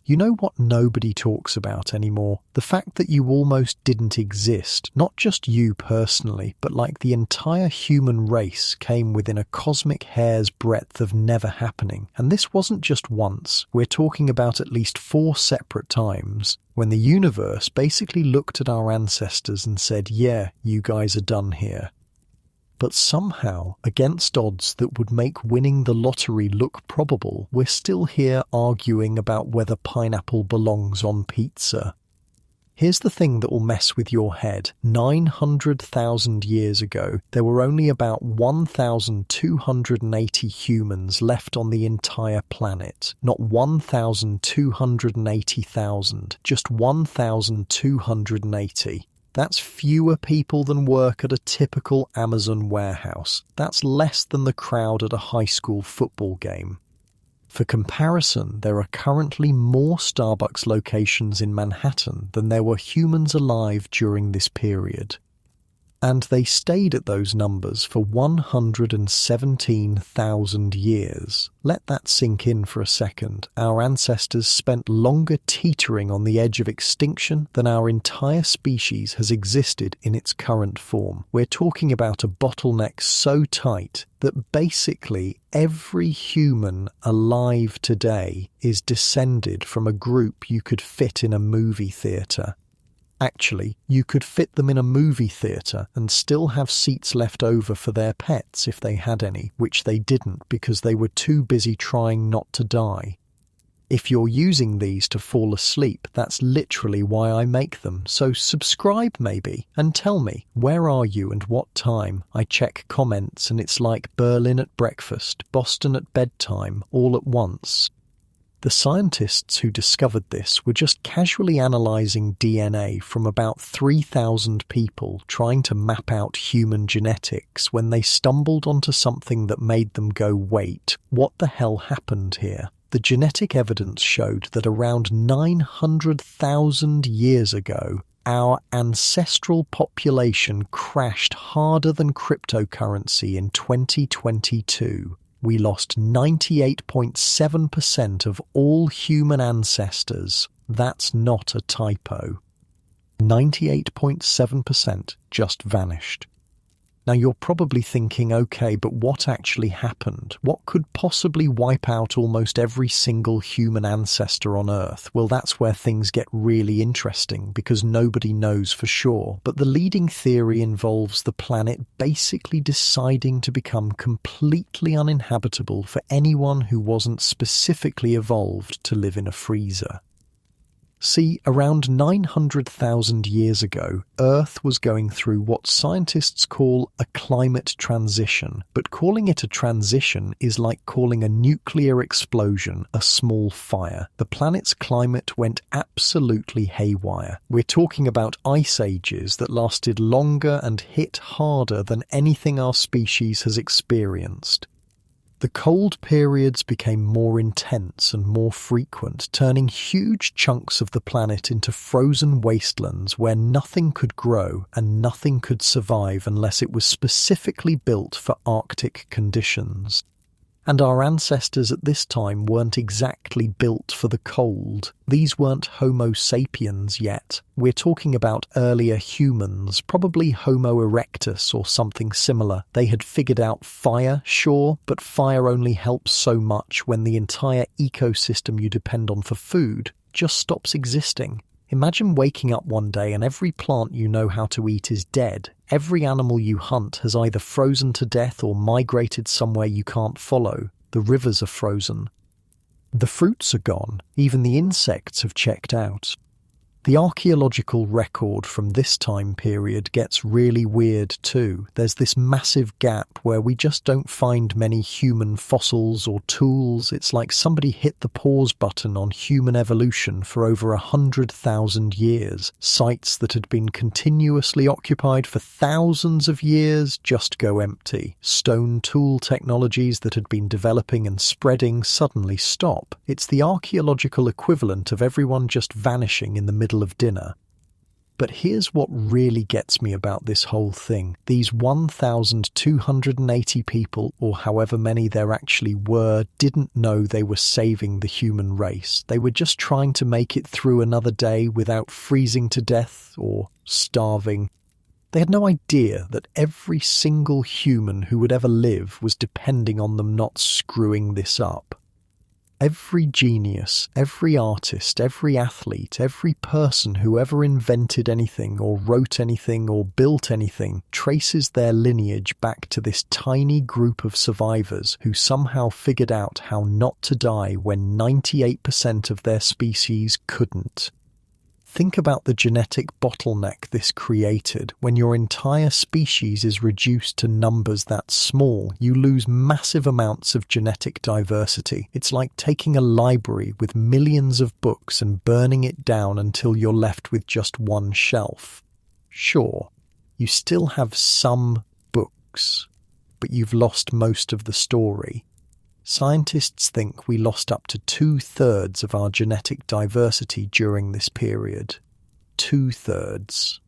You know what nobody talks about anymore? The fact that you almost didn't exist. Not just you personally, but like the entire human race came within a cosmic hair's breadth of never happening. And this wasn't just once. We're talking about at least 4 separate times when the universe basically looked at our ancestors and said, yeah, you guys are done here. But somehow, against odds that would make winning the lottery look probable, we're still here arguing about whether pineapple belongs on pizza. Here's the thing that will mess with your head. 900,000 years ago, there were only about 1,280 humans left on the entire planet. Not 1,280,000, just 1,280. That's fewer people than work at a typical Amazon warehouse. That's less than the crowd at a high school football game. For comparison, there are currently more Starbucks locations in Manhattan than there were humans alive during this period. And they stayed at those numbers for 117,000 years. Let that sink in for a second. Our ancestors spent longer teetering on the edge of extinction than our entire species has existed in its current form. We're talking about a bottleneck so tight that basically every human alive today is descended from a group you could fit in a movie theatre. Actually, you could fit them in a movie theatre and still have seats left over for their pets if they had any, which they didn't because they were too busy trying not to die. If you're using these to fall asleep, that's literally why I make them, so subscribe maybe, and tell me, where are you and what time? I check comments and it's like Berlin at breakfast, Boston at bedtime, all at once. The scientists who discovered this were just casually analysing DNA from about 3,000 people trying to map out human genetics when they stumbled onto something that made them go, wait, what the hell happened here? The genetic evidence showed that around 900,000 years ago, our ancestral population crashed harder than cryptocurrency in 2022. We lost 98.7% of all human ancestors. That's not a typo. 98.7% just vanished. Now you're probably thinking, okay, but what actually happened? What could possibly wipe out almost every single human ancestor on Earth? Well, that's where things get really interesting because nobody knows for sure. But the leading theory involves the planet basically deciding to become completely uninhabitable for anyone who wasn't specifically evolved to live in a freezer. See, around 900,000 years ago, Earth was going through what scientists call a climate transition, but calling it a transition is like calling a nuclear explosion a small fire. The planet's climate went absolutely haywire. We're talking about ice ages that lasted longer and hit harder than anything our species has experienced. The cold periods became more intense and more frequent, turning huge chunks of the planet into frozen wastelands where nothing could grow and nothing could survive unless it was specifically built for Arctic conditions. And our ancestors at this time weren't exactly built for the cold. These weren't Homo sapiens yet. We're talking about earlier humans, probably Homo erectus or something similar. They had figured out fire, sure, but fire only helps so much when the entire ecosystem you depend on for food just stops existing. Imagine waking up one day and every plant you know how to eat is dead. Every animal you hunt has either frozen to death or migrated somewhere you can't follow. The rivers are frozen. The fruits are gone. Even the insects have checked out. The archaeological record from this time period gets really weird too. There's this massive gap where we just don't find many human fossils or tools. It's like somebody hit the pause button on human evolution for over 100,000 years. Sites that had been continuously occupied for thousands of years just go empty. Stone tool technologies that had been developing and spreading suddenly stop. It's the archaeological equivalent of everyone just vanishing in the middle of dinner. But here's what really gets me about this whole thing. These 1,280 people, or however many there actually were, didn't know they were saving the human race. They were just trying to make it through another day without freezing to death or starving. They had no idea that every single human who would ever live was depending on them not screwing this up. Every genius, every artist, every athlete, every person who ever invented anything or wrote anything or built anything traces their lineage back to this tiny group of survivors who somehow figured out how not to die when 98% of their species couldn't. Think about the genetic bottleneck this created. When your entire species is reduced to numbers that small, you lose massive amounts of genetic diversity. It's like taking a library with millions of books and burning it down until you're left with just one shelf. Sure, you still have some books, but you've lost most of the story. Scientists think we lost up to 2/3 of our genetic diversity during this period. 2/3.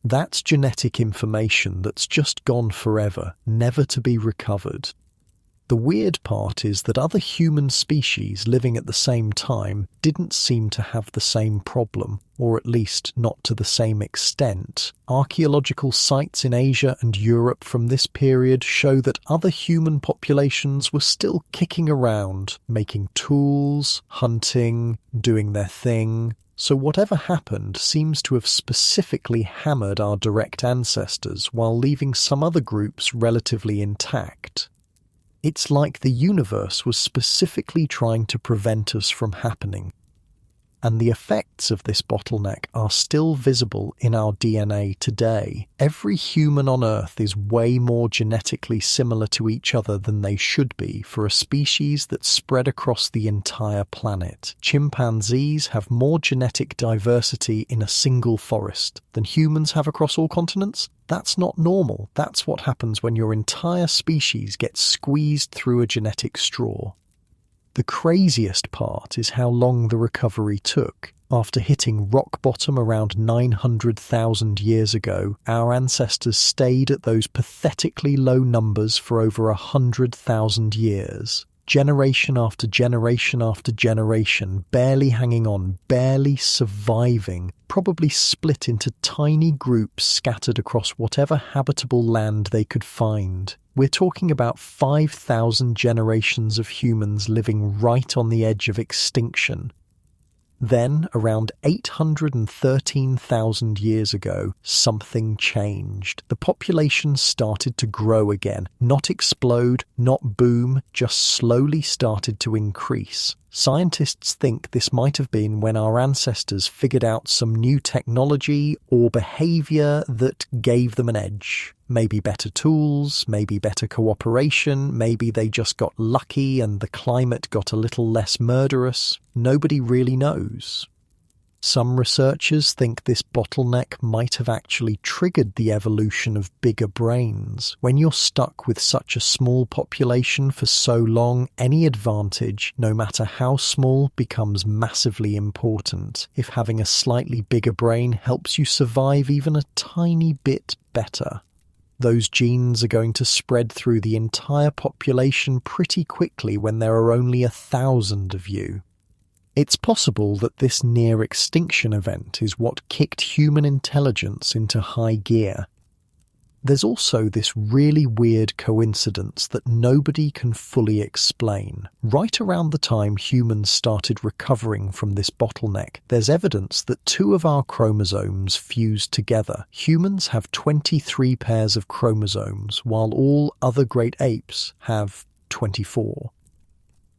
That's genetic information that's just gone forever, never to be recovered. The weird part is that other human species living at the same time didn't seem to have the same problem, or at least not to the same extent. Archaeological sites in Asia and Europe from this period show that other human populations were still kicking around, making tools, hunting, doing their thing. So whatever happened seems to have specifically hammered our direct ancestors while leaving some other groups relatively intact. It's like the universe was specifically trying to prevent us from happening. And the effects of this bottleneck are still visible in our DNA today. Every human on Earth is way more genetically similar to each other than they should be for a species that's spread across the entire planet. Chimpanzees have more genetic diversity in a single forest than humans have across all continents. That's not normal. That's what happens when your entire species gets squeezed through a genetic straw. The craziest part is how long the recovery took. After hitting rock bottom around 900,000 years ago, our ancestors stayed at those pathetically low numbers for over 100,000 years. Generation after generation after generation, barely hanging on, barely surviving, probably split into tiny groups scattered across whatever habitable land they could find. We're talking about 5,000 generations of humans living right on the edge of extinction. Then, around 813,000 years ago, something changed. The population started to grow again, not explode, not boom, just slowly started to increase. Scientists think this might have been when our ancestors figured out some new technology or behavior that gave them an edge. Maybe better tools, maybe better cooperation, maybe they just got lucky and the climate got a little less murderous. Nobody really knows. Some researchers think this bottleneck might have actually triggered the evolution of bigger brains. When you're stuck with such a small population for so long, any advantage, no matter how small, becomes massively important. If having a slightly bigger brain helps you survive even a tiny bit better, those genes are going to spread through the entire population pretty quickly when there are only 1,000 of you. It's possible that this near-extinction event is what kicked human intelligence into high gear. There's also this really weird coincidence that nobody can fully explain. Right around the time humans started recovering from this bottleneck, there's evidence that 2 of our chromosomes fused together. Humans have 23 pairs of chromosomes, while all other great apes have 24.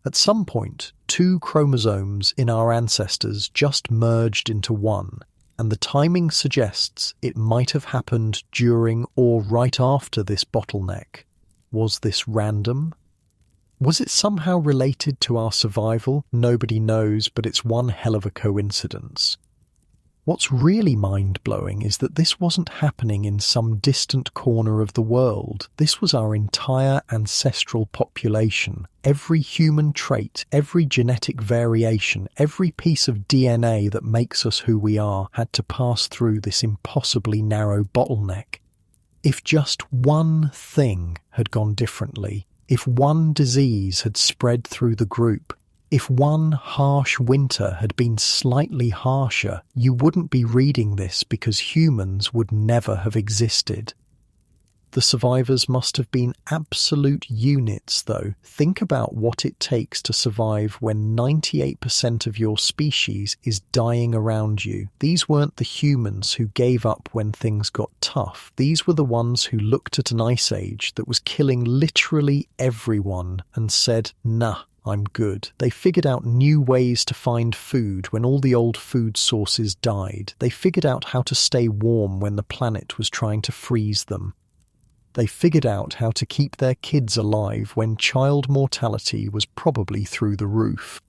At some point, 2 chromosomes in our ancestors just merged into one, and the timing suggests it might have happened during or right after this bottleneck. Was this random? Was it somehow related to our survival? Nobody knows, but it's one hell of a coincidence. What's really mind-blowing is that this wasn't happening in some distant corner of the world. This was our entire ancestral population. Every human trait, every genetic variation, every piece of DNA that makes us who we are had to pass through this impossibly narrow bottleneck. If just one thing had gone differently, if one disease had spread through the group, if one harsh winter had been slightly harsher, you wouldn't be reading this because humans would never have existed. The survivors must have been absolute units, though. Think about what it takes to survive when 98% of your species is dying around you. These weren't the humans who gave up when things got tough. These were the ones who looked at an ice age that was killing literally everyone and said, "Nah, I'm good." They figured out new ways to find food when all the old food sources died. They figured out how to stay warm when the planet was trying to freeze them. They figured out how to keep their kids alive when child mortality was probably through the roof.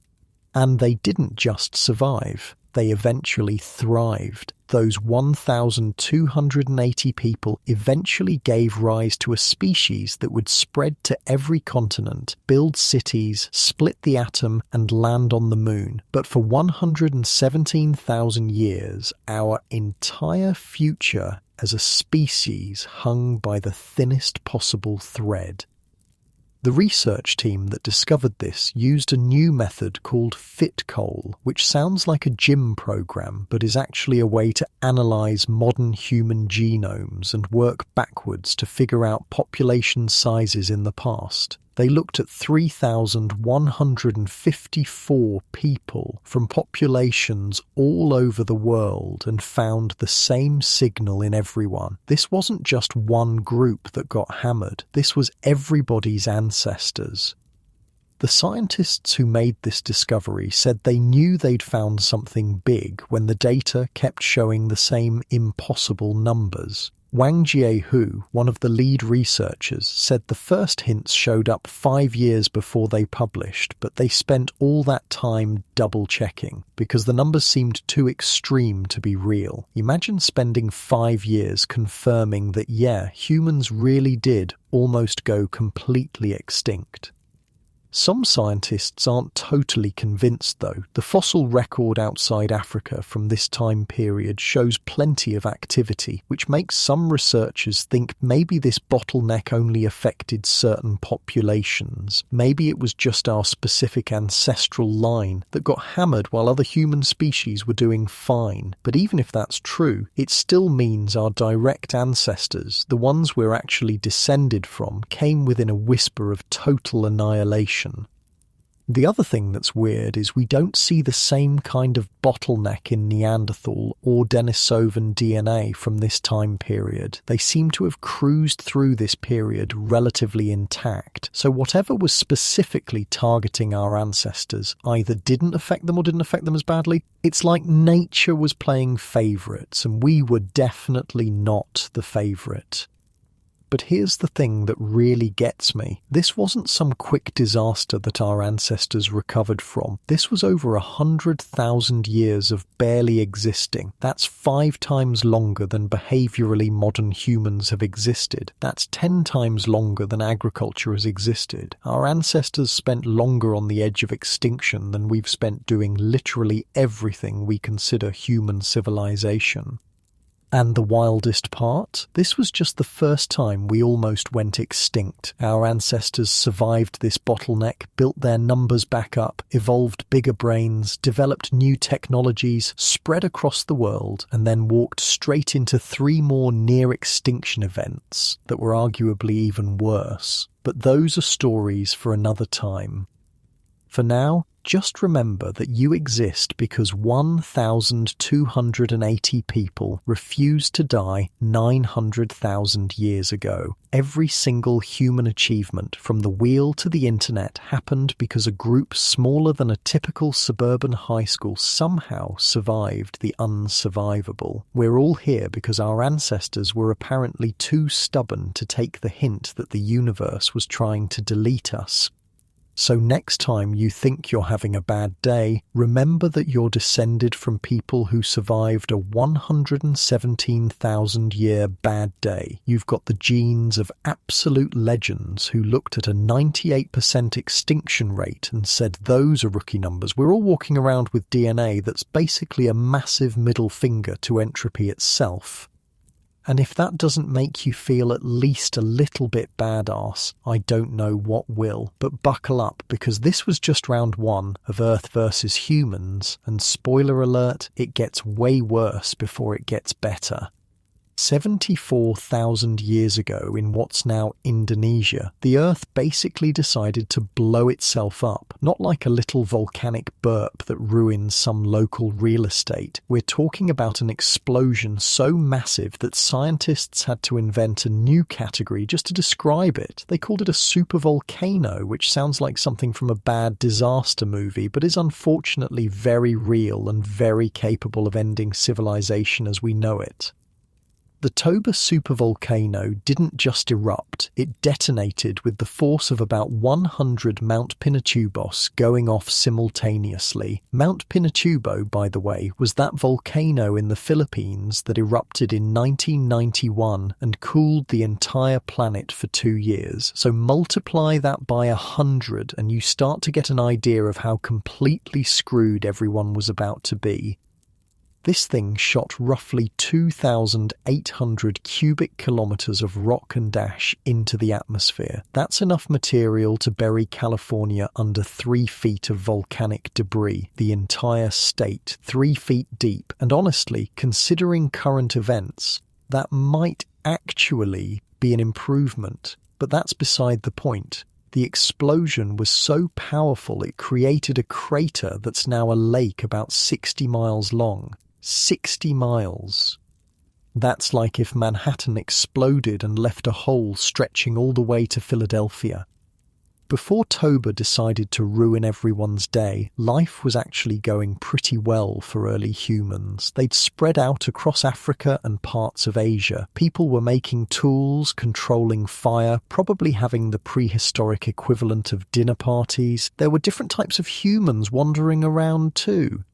And they didn't just survive, they eventually thrived. Those 1,280 people eventually gave rise to a species that would spread to every continent, build cities, split the atom, and land on the moon. But for 117,000 years, our entire future as a species hung by the thinnest possible thread. The research team that discovered this used a new method called FitCoal, which sounds like a gym program but is actually a way to analyze modern human genomes and work backwards to figure out population sizes in the past. They looked at 3,154 people from populations all over the world and found the same signal in everyone. This wasn't just one group that got hammered. This was everybody's ancestors. The scientists who made this discovery said they knew they'd found something big when the data kept showing the same impossible numbers. Wang Jiehu, one of the lead researchers, said the first hints showed up 5 years before they published, but they spent all that time double-checking because the numbers seemed too extreme to be real. Imagine spending 5 years confirming that, yeah, humans really did almost go completely extinct. Some scientists aren't totally convinced, though. The fossil record outside Africa from this time period shows plenty of activity, which makes some researchers think maybe this bottleneck only affected certain populations. Maybe it was just our specific ancestral line that got hammered while other human species were doing fine. But even if that's true, it still means our direct ancestors, the ones we're actually descended from, came within a whisper of total annihilation. The other thing that's weird is we don't see the same kind of bottleneck in Neanderthal or Denisovan DNA from this time period. They seem to have cruised through this period relatively intact. So whatever was specifically targeting our ancestors either didn't affect them or didn't affect them as badly. It's like nature was playing favourites and we were definitely not the favourite. But here's the thing that really gets me. This wasn't some quick disaster that our ancestors recovered from. This was over 100,000 years of barely existing. That's 5 times longer than behaviourally modern humans have existed. That's 10 times longer than agriculture has existed. Our ancestors spent longer on the edge of extinction than we've spent doing literally everything we consider human civilization. And the wildest part? This was just the first time we almost went extinct. Our ancestors survived this bottleneck, built their numbers back up, evolved bigger brains, developed new technologies, spread across the world, and then walked straight into 3 more near-extinction events that were arguably even worse. But those are stories for another time. For now, just remember that you exist because 1,280 people refused to die 900,000 years ago. Every single human achievement, from the wheel to the internet, happened because a group smaller than a typical suburban high school somehow survived the unsurvivable. We're all here because our ancestors were apparently too stubborn to take the hint that the universe was trying to delete us. So next time you think you're having a bad day, remember that you're descended from people who survived a 117,000-year bad day. You've got the genes of absolute legends who looked at a 98% extinction rate and said those are rookie numbers. We're all walking around with DNA that's basically a massive middle finger to entropy itself. And if that doesn't make you feel at least a little bit badass, I don't know what will. But buckle up, because this was just round one of Earth versus humans, and spoiler alert, it gets way worse before it gets better. 74,000 years ago in what's now Indonesia, the Earth basically decided to blow itself up, not like a little volcanic burp that ruins some local real estate. We're talking about an explosion so massive that scientists had to invent a new category just to describe it. They called it a supervolcano, which sounds like something from a bad disaster movie, but is unfortunately very real and very capable of ending civilization as we know it. The Toba supervolcano didn't just erupt, it detonated with the force of about 100 Mount Pinatubo going off simultaneously. Mount Pinatubo, by the way, was that volcano in the Philippines that erupted in 1991 and cooled the entire planet for 2 years. So multiply that by 100 and you start to get an idea of how completely screwed everyone was about to be. This thing shot roughly 2,800 cubic kilometers of rock and ash into the atmosphere. That's enough material to bury California under 3 feet of volcanic debris, the entire state, 3 feet deep. And honestly, considering current events, that might actually be an improvement. But that's beside the point. The explosion was so powerful it created a crater that's now a lake about 60 miles long. 60 miles. That's like if Manhattan exploded and left a hole stretching all the way to Philadelphia. Before Toba decided to ruin everyone's day, life was actually going pretty well for early humans. They'd spread out across Africa and parts of Asia. People were making tools, controlling fire, probably having the prehistoric equivalent of dinner parties. There were different types of humans wandering around too.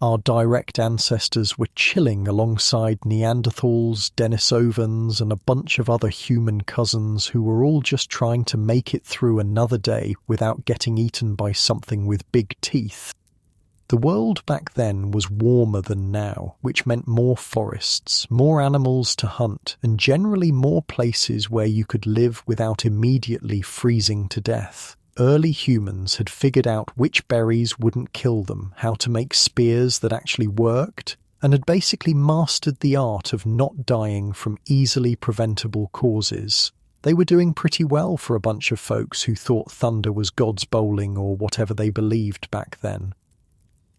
Our direct ancestors were chilling alongside Neanderthals, Denisovans, and a bunch of other human cousins who were all just trying to make it through another day without getting eaten by something with big teeth. The world back then was warmer than now, which meant more forests, more animals to hunt, and generally more places where you could live without immediately freezing to death. Early humans had figured out which berries wouldn't kill them, how to make spears that actually worked, and had basically mastered the art of not dying from easily preventable causes. They were doing pretty well for a bunch of folks who thought thunder was God's bowling or whatever they believed back then.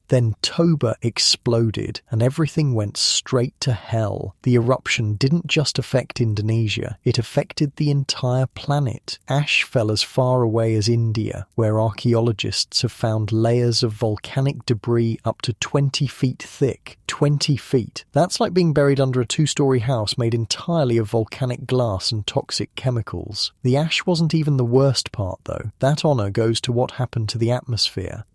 Then Toba exploded and everything went straight to hell. The eruption didn't just affect Indonesia, it affected the entire planet. Ash fell as far away as India, where archaeologists have found layers of volcanic debris up to 20 feet thick. 20 feet. That's like being buried under a 2-story house made entirely of volcanic glass and toxic chemicals. The ash wasn't even the worst part though. That honour goes to what happened to the atmosphere.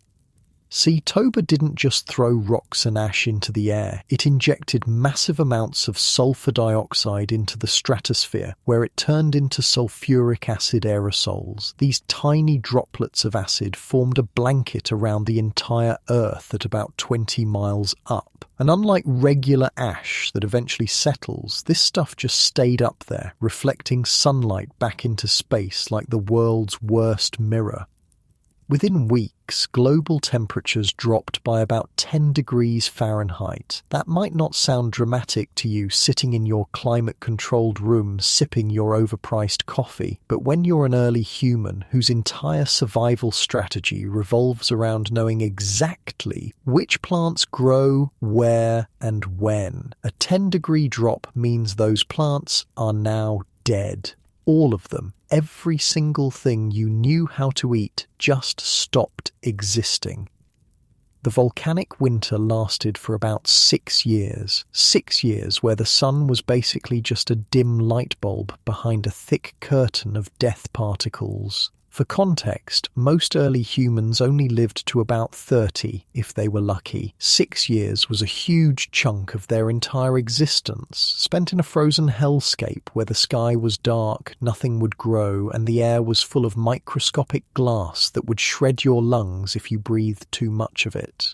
See, Toba didn't just throw rocks and ash into the air, it injected massive amounts of sulfur dioxide into the stratosphere, where it turned into sulfuric acid aerosols. These tiny droplets of acid formed a blanket around the entire Earth at about 20 miles up. And unlike regular ash that eventually settles, this stuff just stayed up there, reflecting sunlight back into space like the world's worst mirror. Within weeks, global temperatures dropped by about 10 degrees Fahrenheit. That might not sound dramatic to you sitting in your climate-controlled room sipping your overpriced coffee, but when you're an early human whose entire survival strategy revolves around knowing exactly which plants grow, where, and when, a 10-degree drop means those plants are now dead. All of them. Every single thing you knew how to eat just stopped existing. The volcanic winter lasted for about 6 years. 6 years where the sun was basically just a dim light bulb behind a thick curtain of death particles. For context, most early humans only lived to about 30 if they were lucky. 6 years was a huge chunk of their entire existence, spent in a frozen hellscape where the sky was dark, nothing would grow, and the air was full of microscopic glass that would shred your lungs if you breathed too much of it.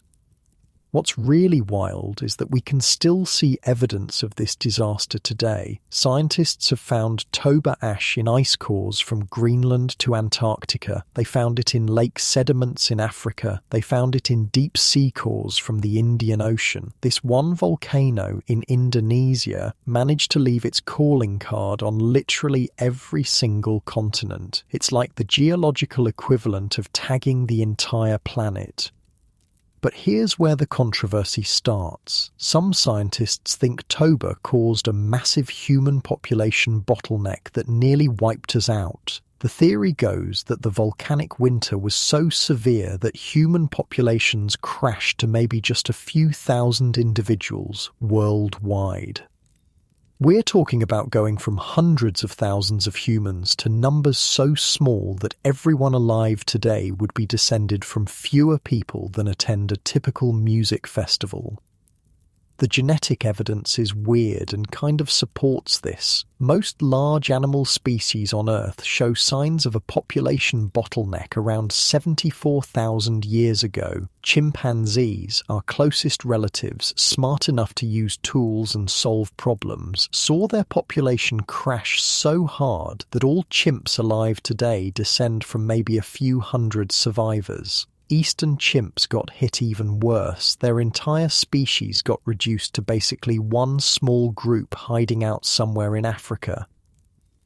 What's really wild is that we can still see evidence of this disaster today. Scientists have found toba ash in ice cores from Greenland to Antarctica. They found it in lake sediments in Africa. They found it in deep sea cores from the Indian Ocean. This one volcano in Indonesia managed to leave its calling card on literally every single continent. It's like the geological equivalent of tagging the entire planet. But here's where the controversy starts. Some scientists think toba caused a massive human population bottleneck that nearly wiped us out. The theory goes that the volcanic winter was so severe that human populations crashed to maybe just a few thousand individuals worldwide. We're talking about going from hundreds of thousands of humans to numbers so small that everyone alive today would be descended from fewer people than attend a typical music festival. The genetic evidence is weird and kind of supports this. Most large animal species on Earth show signs of a population bottleneck around 74,000 years ago. Chimpanzees, our closest relatives, smart enough to use tools and solve problems, saw their population crash so hard that all chimps alive today descend from maybe a few hundred survivors. Eastern chimps got hit even worse. Their entire species got reduced to basically one small group hiding out somewhere in Africa.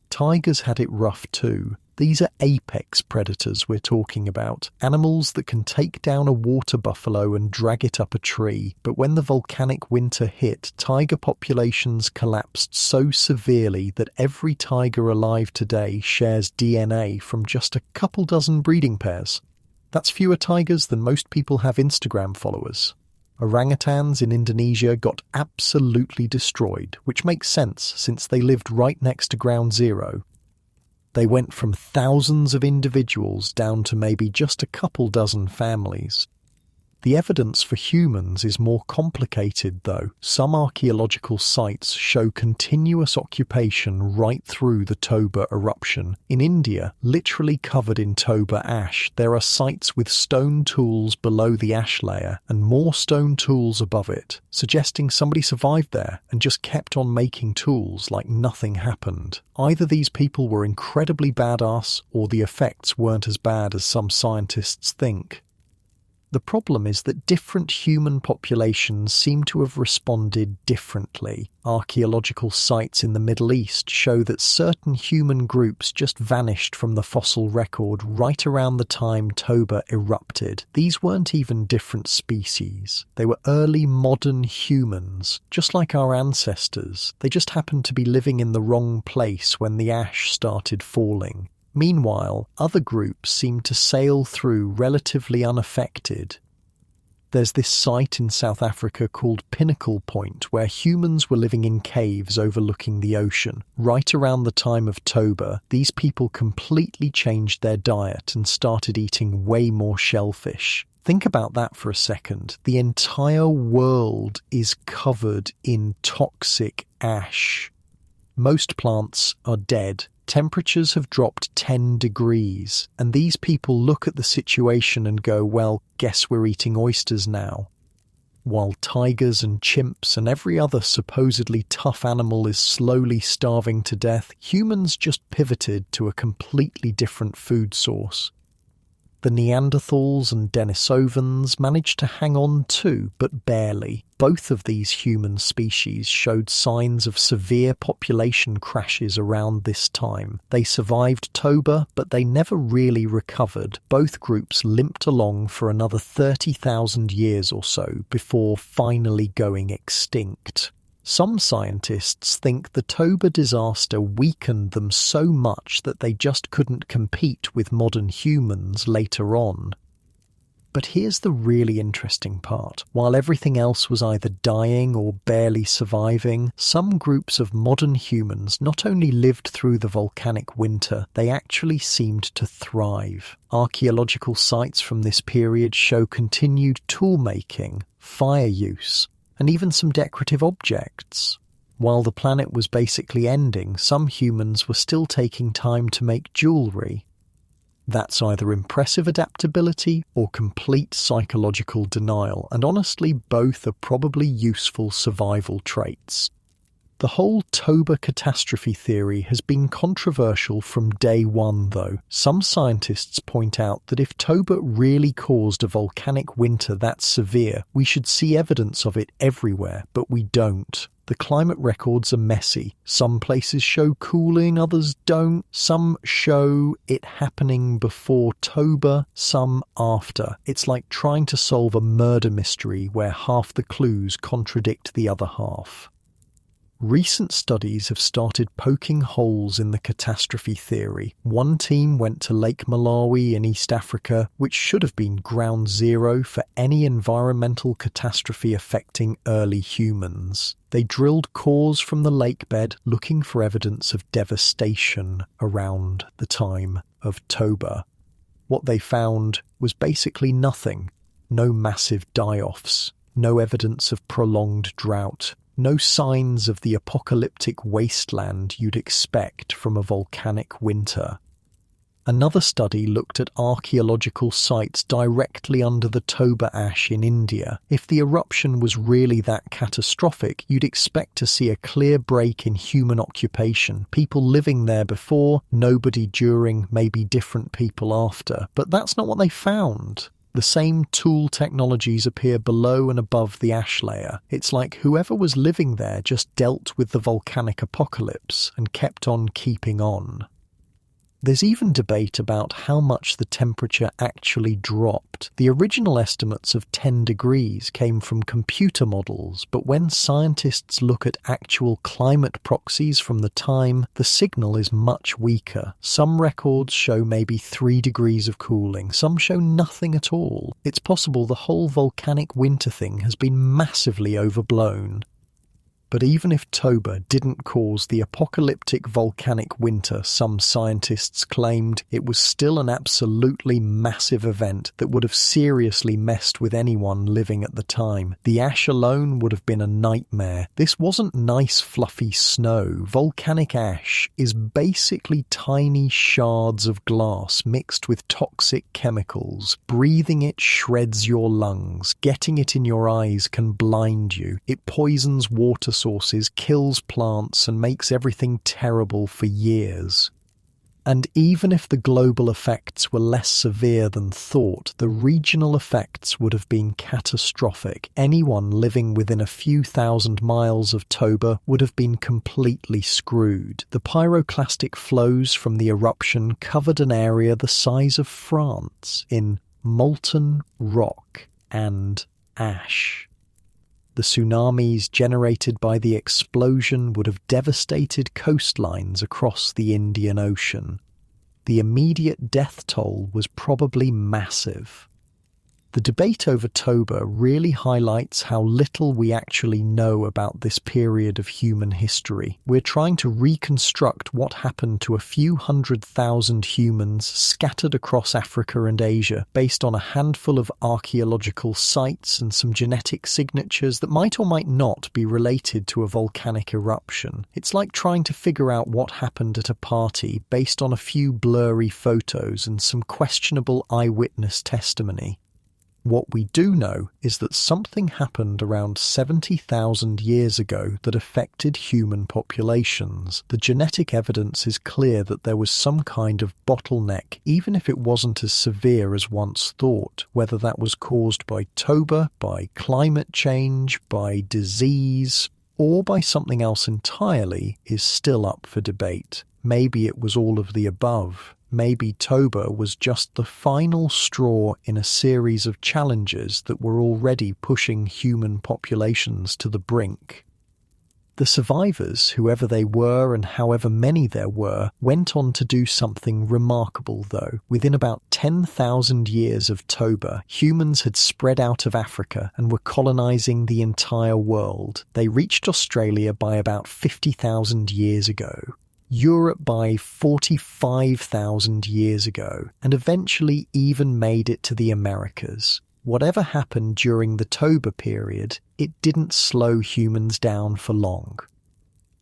Tigers had it rough too. These are apex predators we're talking about, animals that can take down a water buffalo and drag it up a tree. But when the volcanic winter hit, tiger populations collapsed so severely that every tiger alive today shares DNA from just a couple dozen breeding pairs. That's fewer tigers than most people have Instagram followers. Orangutans in Indonesia got absolutely destroyed, which makes sense since they lived right next to ground zero. They went from thousands of individuals down to maybe just a couple dozen families. The evidence for humans is more complicated though. Some archaeological sites show continuous occupation right through the toba eruption. In India, literally covered in toba ash, there are sites with stone tools below the ash layer and more stone tools above it, suggesting somebody survived there and just kept on making tools like nothing happened. Either these people were incredibly badass or the effects weren't as bad as some scientists think. The problem is that different human populations seem to have responded differently. Archaeological sites in the Middle East show that certain human groups just vanished from the fossil record right around the time toba erupted. These weren't even different species. They were early modern humans, just like our ancestors. They just happened to be living in the wrong place when the ash started falling. Meanwhile, other groups seem to sail through relatively unaffected. There's this site in South Africa called Pinnacle Point where humans were living in caves overlooking the ocean. Right around the time of toba, these people completely changed their diet and started eating way more shellfish. Think about that for a second. The entire world is covered in toxic ash. Most plants are dead. Temperatures have dropped 10 degrees, and these people look at the situation and go, well, guess we're eating oysters now. While tigers and chimps and every other supposedly tough animal is slowly starving to death, humans just pivoted to a completely different food source. The Neanderthals and Denisovans managed to hang on too, but barely. Both of these human species showed signs of severe population crashes around this time. They survived toba, but they never really recovered. Both groups limped along for another 30,000 years or so before finally going extinct. Some scientists think the toba disaster weakened them so much that they just couldn't compete with modern humans later on. But here's the really interesting part. While everything else was either dying or barely surviving, some groups of modern humans not only lived through the volcanic winter, they actually seemed to thrive. Archaeological sites from this period show continued tool-making, fire use, and even some decorative objects. While the planet was basically ending, some humans were still taking time to make jewellery. That's either impressive adaptability or complete psychological denial, and honestly, both are probably useful survival traits. The whole Toba catastrophe theory has been controversial from day one, though. Some scientists point out that if Toba really caused a volcanic winter that severe, we should see evidence of it everywhere, but we don't. The climate records are messy. Some places show cooling, others don't. Some show it happening before Toba, some after. It's like trying to solve a murder mystery where half the clues contradict the other half. Recent studies have started poking holes in the catastrophe theory. One team went to Lake Malawi in East Africa, which should have been ground zero for any environmental catastrophe affecting early humans. They drilled cores from the lake bed looking for evidence of devastation around the time of Toba. What they found was basically nothing. No massive die-offs, no evidence of prolonged drought, no signs of the apocalyptic wasteland you'd expect from a volcanic winter. Another study looked at archaeological sites directly under the Toba ash in India. If the eruption was really that catastrophic, you'd expect to see a clear break in human occupation. People living there before, nobody during, maybe different people after. But that's not what they found. The same tool technologies appear below and above the ash layer. It's like whoever was living there just dealt with the volcanic apocalypse and kept on keeping on. There's even debate about how much the temperature actually dropped. The original estimates of 10 degrees came from computer models, but when scientists look at actual climate proxies from the time, the signal is much weaker. Some records show maybe 3 degrees of cooling, some show nothing at all. It's possible the whole volcanic winter thing has been massively overblown. But even if Toba didn't cause the apocalyptic volcanic winter some scientists claimed, it was still an absolutely massive event that would have seriously messed with anyone living at the time. The ash alone would have been a nightmare. This wasn't nice fluffy snow. Volcanic ash is basically tiny shards of glass mixed with toxic chemicals. Breathing it shreds your lungs. Getting it in your eyes can blind you. It poisons water sources, kills plants, and makes everything terrible for years. And even if the global effects were less severe than thought, the regional effects would have been catastrophic. Anyone living within a few thousand miles of Toba would have been completely screwed. The pyroclastic flows from the eruption covered an area the size of France in molten rock and ash. The tsunamis generated by the explosion would have devastated coastlines across the Indian Ocean. The immediate death toll was probably massive. The debate over Toba really highlights how little we actually know about this period of human history. We're trying to reconstruct what happened to a few 100,000 humans scattered across Africa and Asia based on a handful of archaeological sites and some genetic signatures that might or might not be related to a volcanic eruption. It's like trying to figure out what happened at a party based on a few blurry photos and some questionable eyewitness testimony. What we do know is that something happened around 70,000 years ago that affected human populations. The genetic evidence is clear that there was some kind of bottleneck, even if it wasn't as severe as once thought. Whether that was caused by Toba, by climate change, by disease, or by something else entirely is still up for debate. Maybe it was all of the above. Maybe Toba was just the final straw in a series of challenges that were already pushing human populations to the brink. The survivors, whoever they were and however many there were, went on to do something remarkable though. Within about 10,000 years of Toba, humans had spread out of Africa and were colonizing the entire world. They reached Australia by about 50,000 years ago, Europe by 45,000 years ago, and eventually even made it to the Americas. Whatever happened during the Toba period, it didn't slow humans down for long.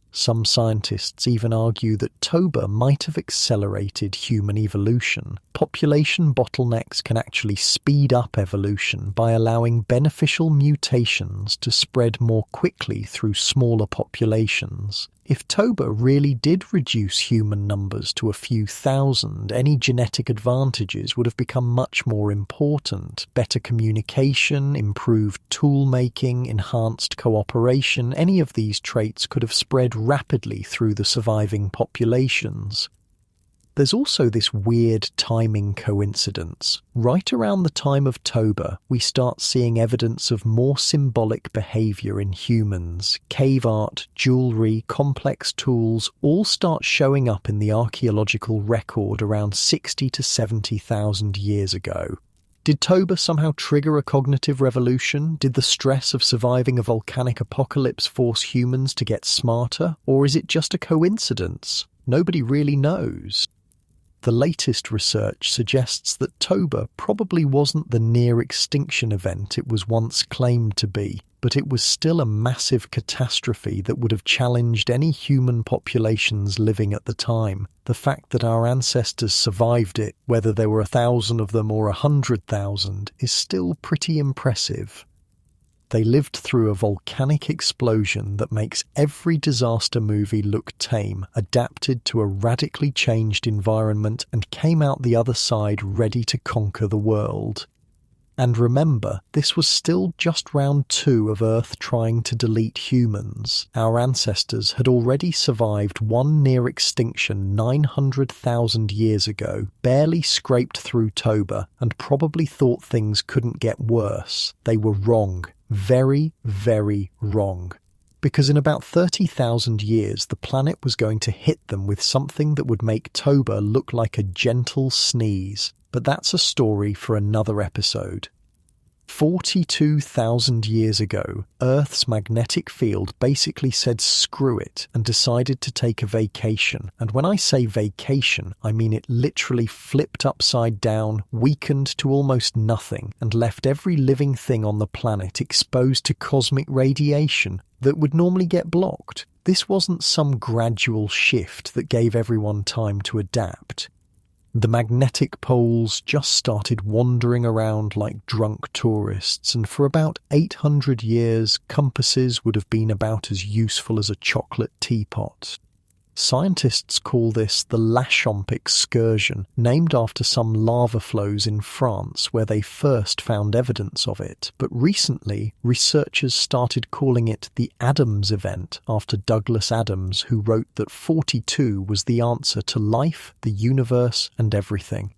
Some scientists even argue that Toba might have accelerated human evolution. Population bottlenecks can actually speed up evolution by allowing beneficial mutations to spread more quickly through smaller populations. If Toba really did reduce human numbers to a few thousand, any genetic advantages would have become much more important. Better communication, improved tool-making, enhanced cooperation, any of these traits could have spread rapidly through the surviving populations. There's also this weird timing coincidence. Right around the time of Toba, we start seeing evidence of more symbolic behavior in humans. Cave art, jewelry, complex tools all start showing up in the archaeological record around 60 to 70,000 years ago. Did Toba somehow trigger a cognitive revolution? Did the stress of surviving a volcanic apocalypse force humans to get smarter? Or is it just a coincidence? Nobody really knows. The latest research suggests that Toba probably wasn't the near-extinction event it was once claimed to be, but it was still a massive catastrophe that would have challenged any human populations living at the time. The fact that our ancestors survived it, whether there were 1,000 of them or 100,000, is still pretty impressive. They lived through a volcanic explosion that makes every disaster movie look tame, adapted to a radically changed environment, and came out the other side ready to conquer the world. And remember, this was still just round 2 of Earth trying to delete humans. Our ancestors had already survived one near extinction 900,000 years ago, barely scraped through Toba, and probably thought things couldn't get worse. They were wrong. Very, very wrong. Because in about 30,000 years, the planet was going to hit them with something that would make Toba look like a gentle sneeze. But that's a story for another episode. 42,000 years ago, Earth's magnetic field basically said screw it and decided to take a vacation. And when I say vacation, I mean it literally flipped upside down, weakened to almost nothing, and left every living thing on the planet exposed to cosmic radiation that would normally get blocked. This wasn't some gradual shift that gave everyone time to adapt. The magnetic poles just started wandering around like drunk tourists, and for about 800 years, compasses would have been about as useful as a chocolate teapot. Scientists call this the La Champ excursion, named after some lava flows in France where they first found evidence of it. But recently, researchers started calling it the Adams event after Douglas Adams, who wrote that 42 was the answer to life, the universe, and everything.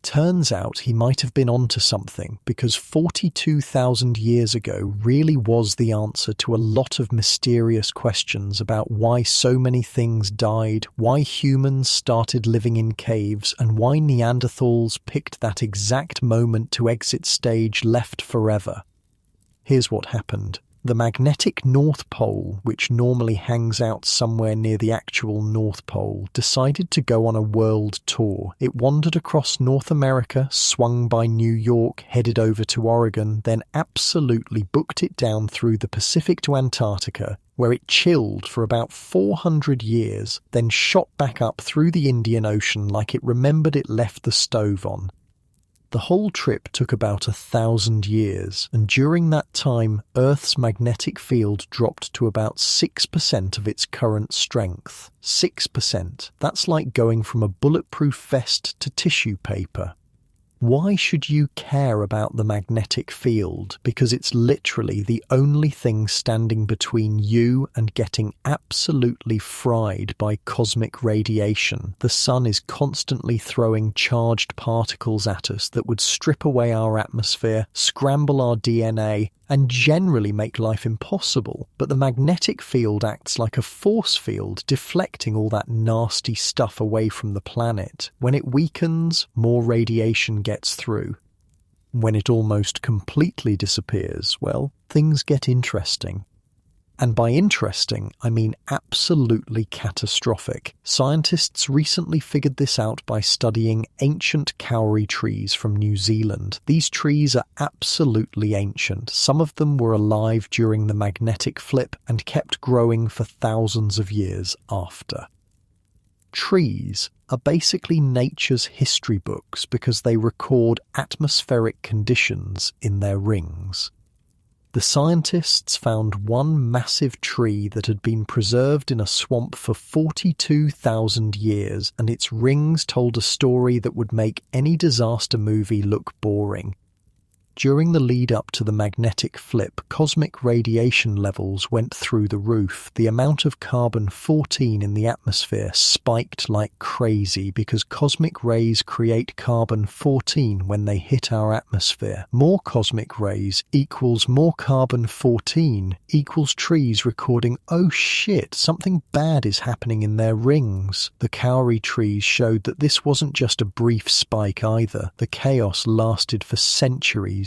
Turns out he might have been onto something, because 42,000 years ago really was the answer to a lot of mysterious questions about why so many things died, why humans started living in caves, and why Neanderthals picked that exact moment to exit stage left forever. Here's what happened. The magnetic North Pole, which normally hangs out somewhere near the actual North Pole, decided to go on a world tour. It wandered across North America, swung by New York, headed over to Oregon, then absolutely booked it down through the Pacific to Antarctica, where it chilled for about 400 years, then shot back up through the Indian Ocean like it remembered it left the stove on. The whole trip took about 1,000 years, and during that time, Earth's magnetic field dropped to about 6% of its current strength. 6%. That's like going from a bulletproof vest to tissue paper. Why should you care about the magnetic field? Because it's literally the only thing standing between you and getting absolutely fried by cosmic radiation. The sun is constantly throwing charged particles at us that would strip away our atmosphere, scramble our DNA, and generally make life impossible. But the magnetic field acts like a force field, deflecting all that nasty stuff away from the planet. When it weakens, more radiation gets through. When it almost completely disappears, well, things get interesting. And by interesting, I mean absolutely catastrophic. Scientists recently figured this out by studying ancient kauri trees from New Zealand. These trees are absolutely ancient. Some of them were alive during the magnetic flip and kept growing for thousands of years after. Trees are basically nature's history books because they record atmospheric conditions in their rings. The scientists found one massive tree that had been preserved in a swamp for 42,000 years, and its rings told a story that would make any disaster movie look boring. During the lead-up to the magnetic flip, cosmic radiation levels went through the roof. The amount of carbon-14 in the atmosphere spiked like crazy because cosmic rays create carbon-14 when they hit our atmosphere. More cosmic rays equals more carbon-14 equals trees recording, "Oh shit, something bad is happening in their rings." The kauri trees showed that this wasn't just a brief spike either. The chaos lasted for centuries.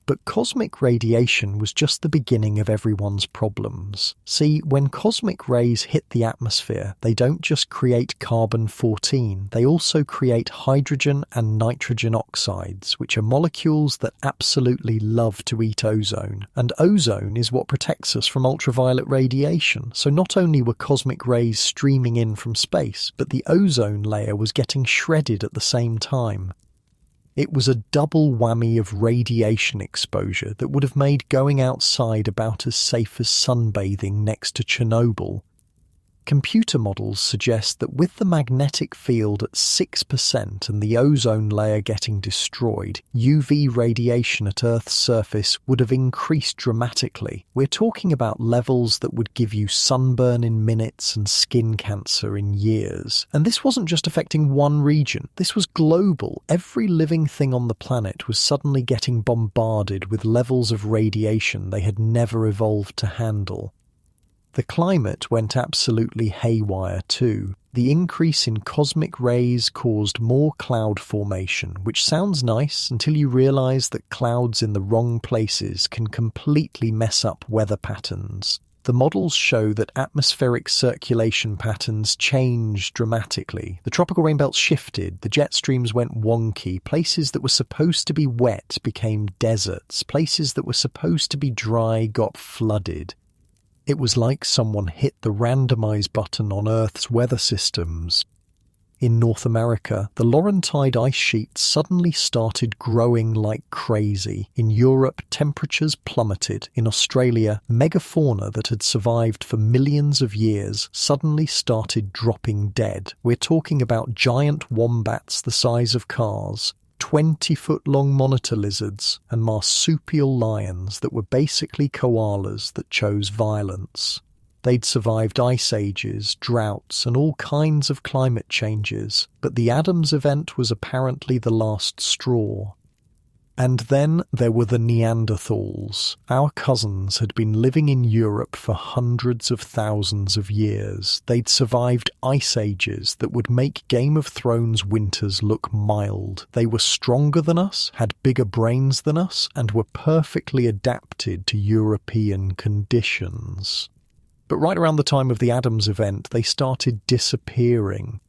But cosmic radiation was just the beginning of everyone's problems. See, when cosmic rays hit the atmosphere, they don't just create carbon-14, they also create hydrogen and nitrogen oxides, which are molecules that absolutely love to eat ozone. And ozone is what protects us from ultraviolet radiation. So not only were cosmic rays streaming in from space, but the ozone layer was getting shredded at the same time. It was a double whammy of radiation exposure that would have made going outside about as safe as sunbathing next to Chernobyl. Computer models suggest that with the magnetic field at 6% and the ozone layer getting destroyed, UV radiation at Earth's surface would have increased dramatically. We're talking about levels that would give you sunburn in minutes and skin cancer in years. And this wasn't just affecting one region, this was global. Every living thing on the planet was suddenly getting bombarded with levels of radiation they had never evolved to handle. The climate went absolutely haywire too. The increase in cosmic rays caused more cloud formation, which sounds nice until you realise that clouds in the wrong places can completely mess up weather patterns. The models show that atmospheric circulation patterns changed dramatically. The tropical rain belts shifted, the jet streams went wonky, places that were supposed to be wet became deserts, places that were supposed to be dry got flooded. It was like someone hit the randomize button on Earth's weather systems. In North America, the Laurentide ice sheet suddenly started growing like crazy. In Europe, temperatures plummeted. In Australia, megafauna that had survived for millions of years suddenly started dropping dead. We're talking about giant wombats the size of cars, 20-foot-long monitor lizards, and marsupial lions that were basically koalas that chose violence. They'd survived ice ages, droughts, and all kinds of climate changes, but the Adams event was apparently the last straw. And then there were the Neanderthals. Our cousins had been living in Europe for hundreds of thousands of years. They'd survived ice ages that would make Game of Thrones winters look mild. They were stronger than us, had bigger brains than us, and were perfectly adapted to European conditions. But right around the time of the Adams event, they started disappearing.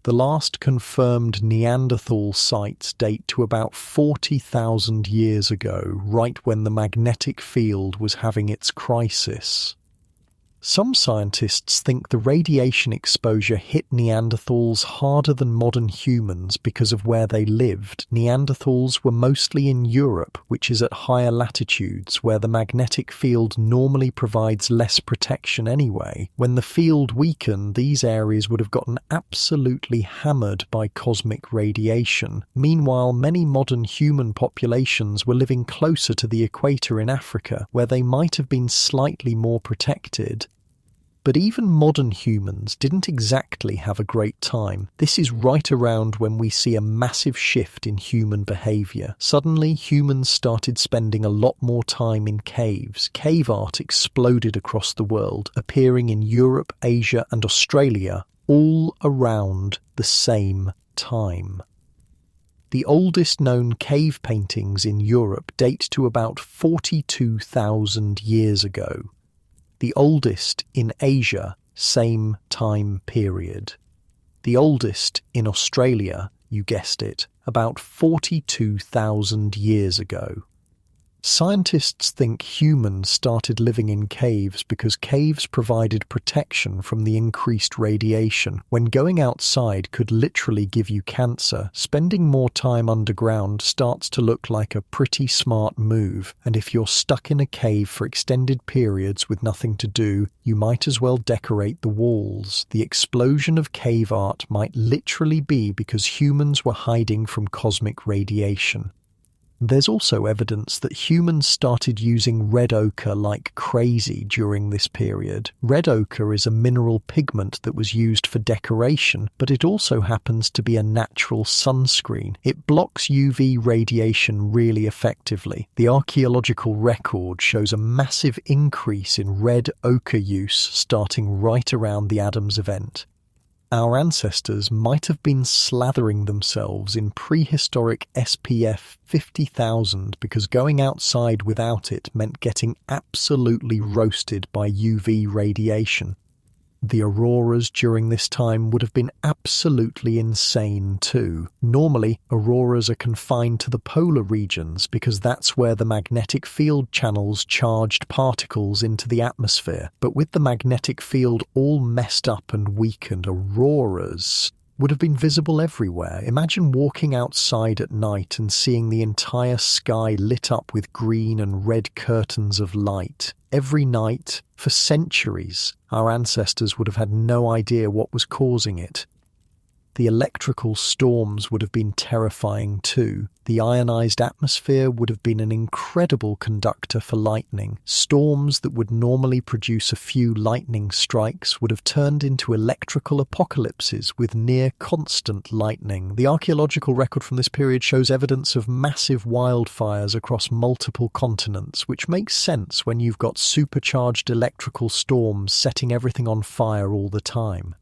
The last confirmed Neanderthal sites date to about 40,000 years ago, right when the magnetic field was having its crisis. Some scientists think the radiation exposure hit Neanderthals harder than modern humans because of where they lived. Neanderthals were mostly in Europe, which is at higher latitudes, where the magnetic field normally provides less protection anyway. When the field weakened, these areas would have gotten absolutely hammered by cosmic radiation. Meanwhile, many modern human populations were living closer to the equator in Africa, where they might have been slightly more protected. But even modern humans didn't exactly have a great time. This is right around when we see a massive shift in human behaviour. Suddenly, humans started spending a lot more time in caves. Cave art exploded across the world, appearing in Europe, Asia and Australia, all around the same time. The oldest known cave paintings in Europe date to about 42,000 years ago. The oldest in Asia, same time period. The oldest in Australia, you guessed it, about 42,000 years ago. Scientists think humans started living in caves because caves provided protection from the increased radiation. When going outside could literally give you cancer, spending more time underground starts to look like a pretty smart move, and if you're stuck in a cave for extended periods with nothing to do, you might as well decorate the walls. The explosion of cave art might literally be because humans were hiding from cosmic radiation. There's also evidence that humans started using red ochre like crazy during this period. Red ochre is a mineral pigment that was used for decoration, but it also happens to be a natural sunscreen. It blocks UV radiation really effectively. The archaeological record shows a massive increase in red ochre use starting right around the Adams event. Our ancestors might have been slathering themselves in prehistoric SPF 50,000 because going outside without it meant getting absolutely roasted by UV radiation. The auroras during this time would have been absolutely insane too. Normally, auroras are confined to the polar regions because that's where the magnetic field channels charged particles into the atmosphere. But with the magnetic field all messed up and weakened, auroras would have been visible everywhere. Imagine walking outside at night and seeing the entire sky lit up with green and red curtains of light. Every night, for centuries, our ancestors would have had no idea what was causing it. The electrical storms would have been terrifying too. The ionized atmosphere would have been an incredible conductor for lightning. Storms that would normally produce a few lightning strikes would have turned into electrical apocalypses with near constant lightning. The archaeological record from this period shows evidence of massive wildfires across multiple continents, which makes sense when you've got supercharged electrical storms setting everything on fire all the time.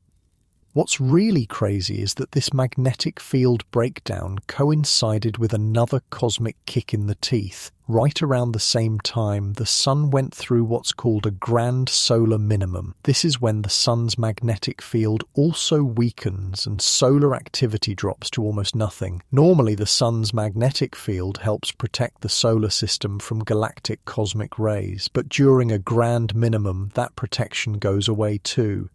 What's really crazy is that this magnetic field breakdown coincided with another cosmic kick in the teeth. Right around the same time, the Sun went through what's called a grand solar minimum. This is when the Sun's magnetic field also weakens and solar activity drops to almost nothing. Normally, the Sun's magnetic field helps protect the solar system from galactic cosmic rays, but during a grand minimum, that protection goes away too.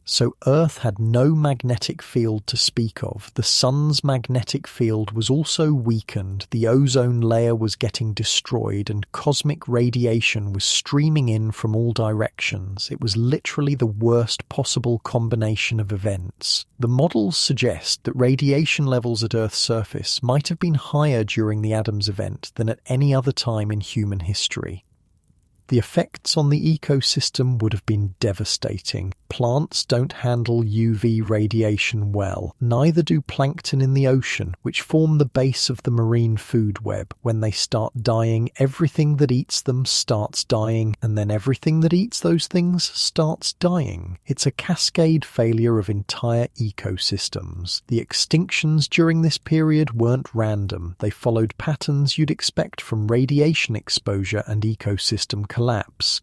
So Earth had no magnetic field to speak of. The Sun's magnetic field was also weakened, the ozone layer was getting destroyed, and cosmic radiation was streaming in from all directions. It was literally the worst possible combination of events. The models suggest that radiation levels at Earth's surface might have been higher during the Adams event than at any other time in human history. The effects on the ecosystem would have been devastating. Plants don't handle UV radiation well. Neither do plankton in the ocean, which form the base of the marine food web. When they start dying, everything that eats them starts dying, and then everything that eats those things starts dying. It's a cascade failure of entire ecosystems. The extinctions during this period weren't random. They followed patterns you'd expect from radiation exposure and ecosystem collapse.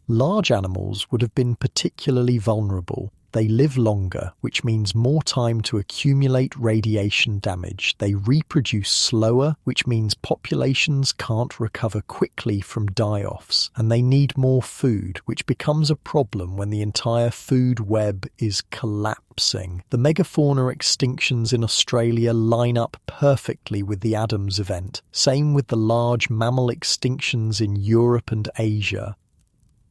Large animals would have been particularly vulnerable. They live longer, which means more time to accumulate radiation damage. They reproduce slower, which means populations can't recover quickly from die-offs. And they need more food, which becomes a problem when the entire food web is collapsing. The megafauna extinctions in Australia line up perfectly with the Adams event. Same with the large mammal extinctions in Europe and Asia.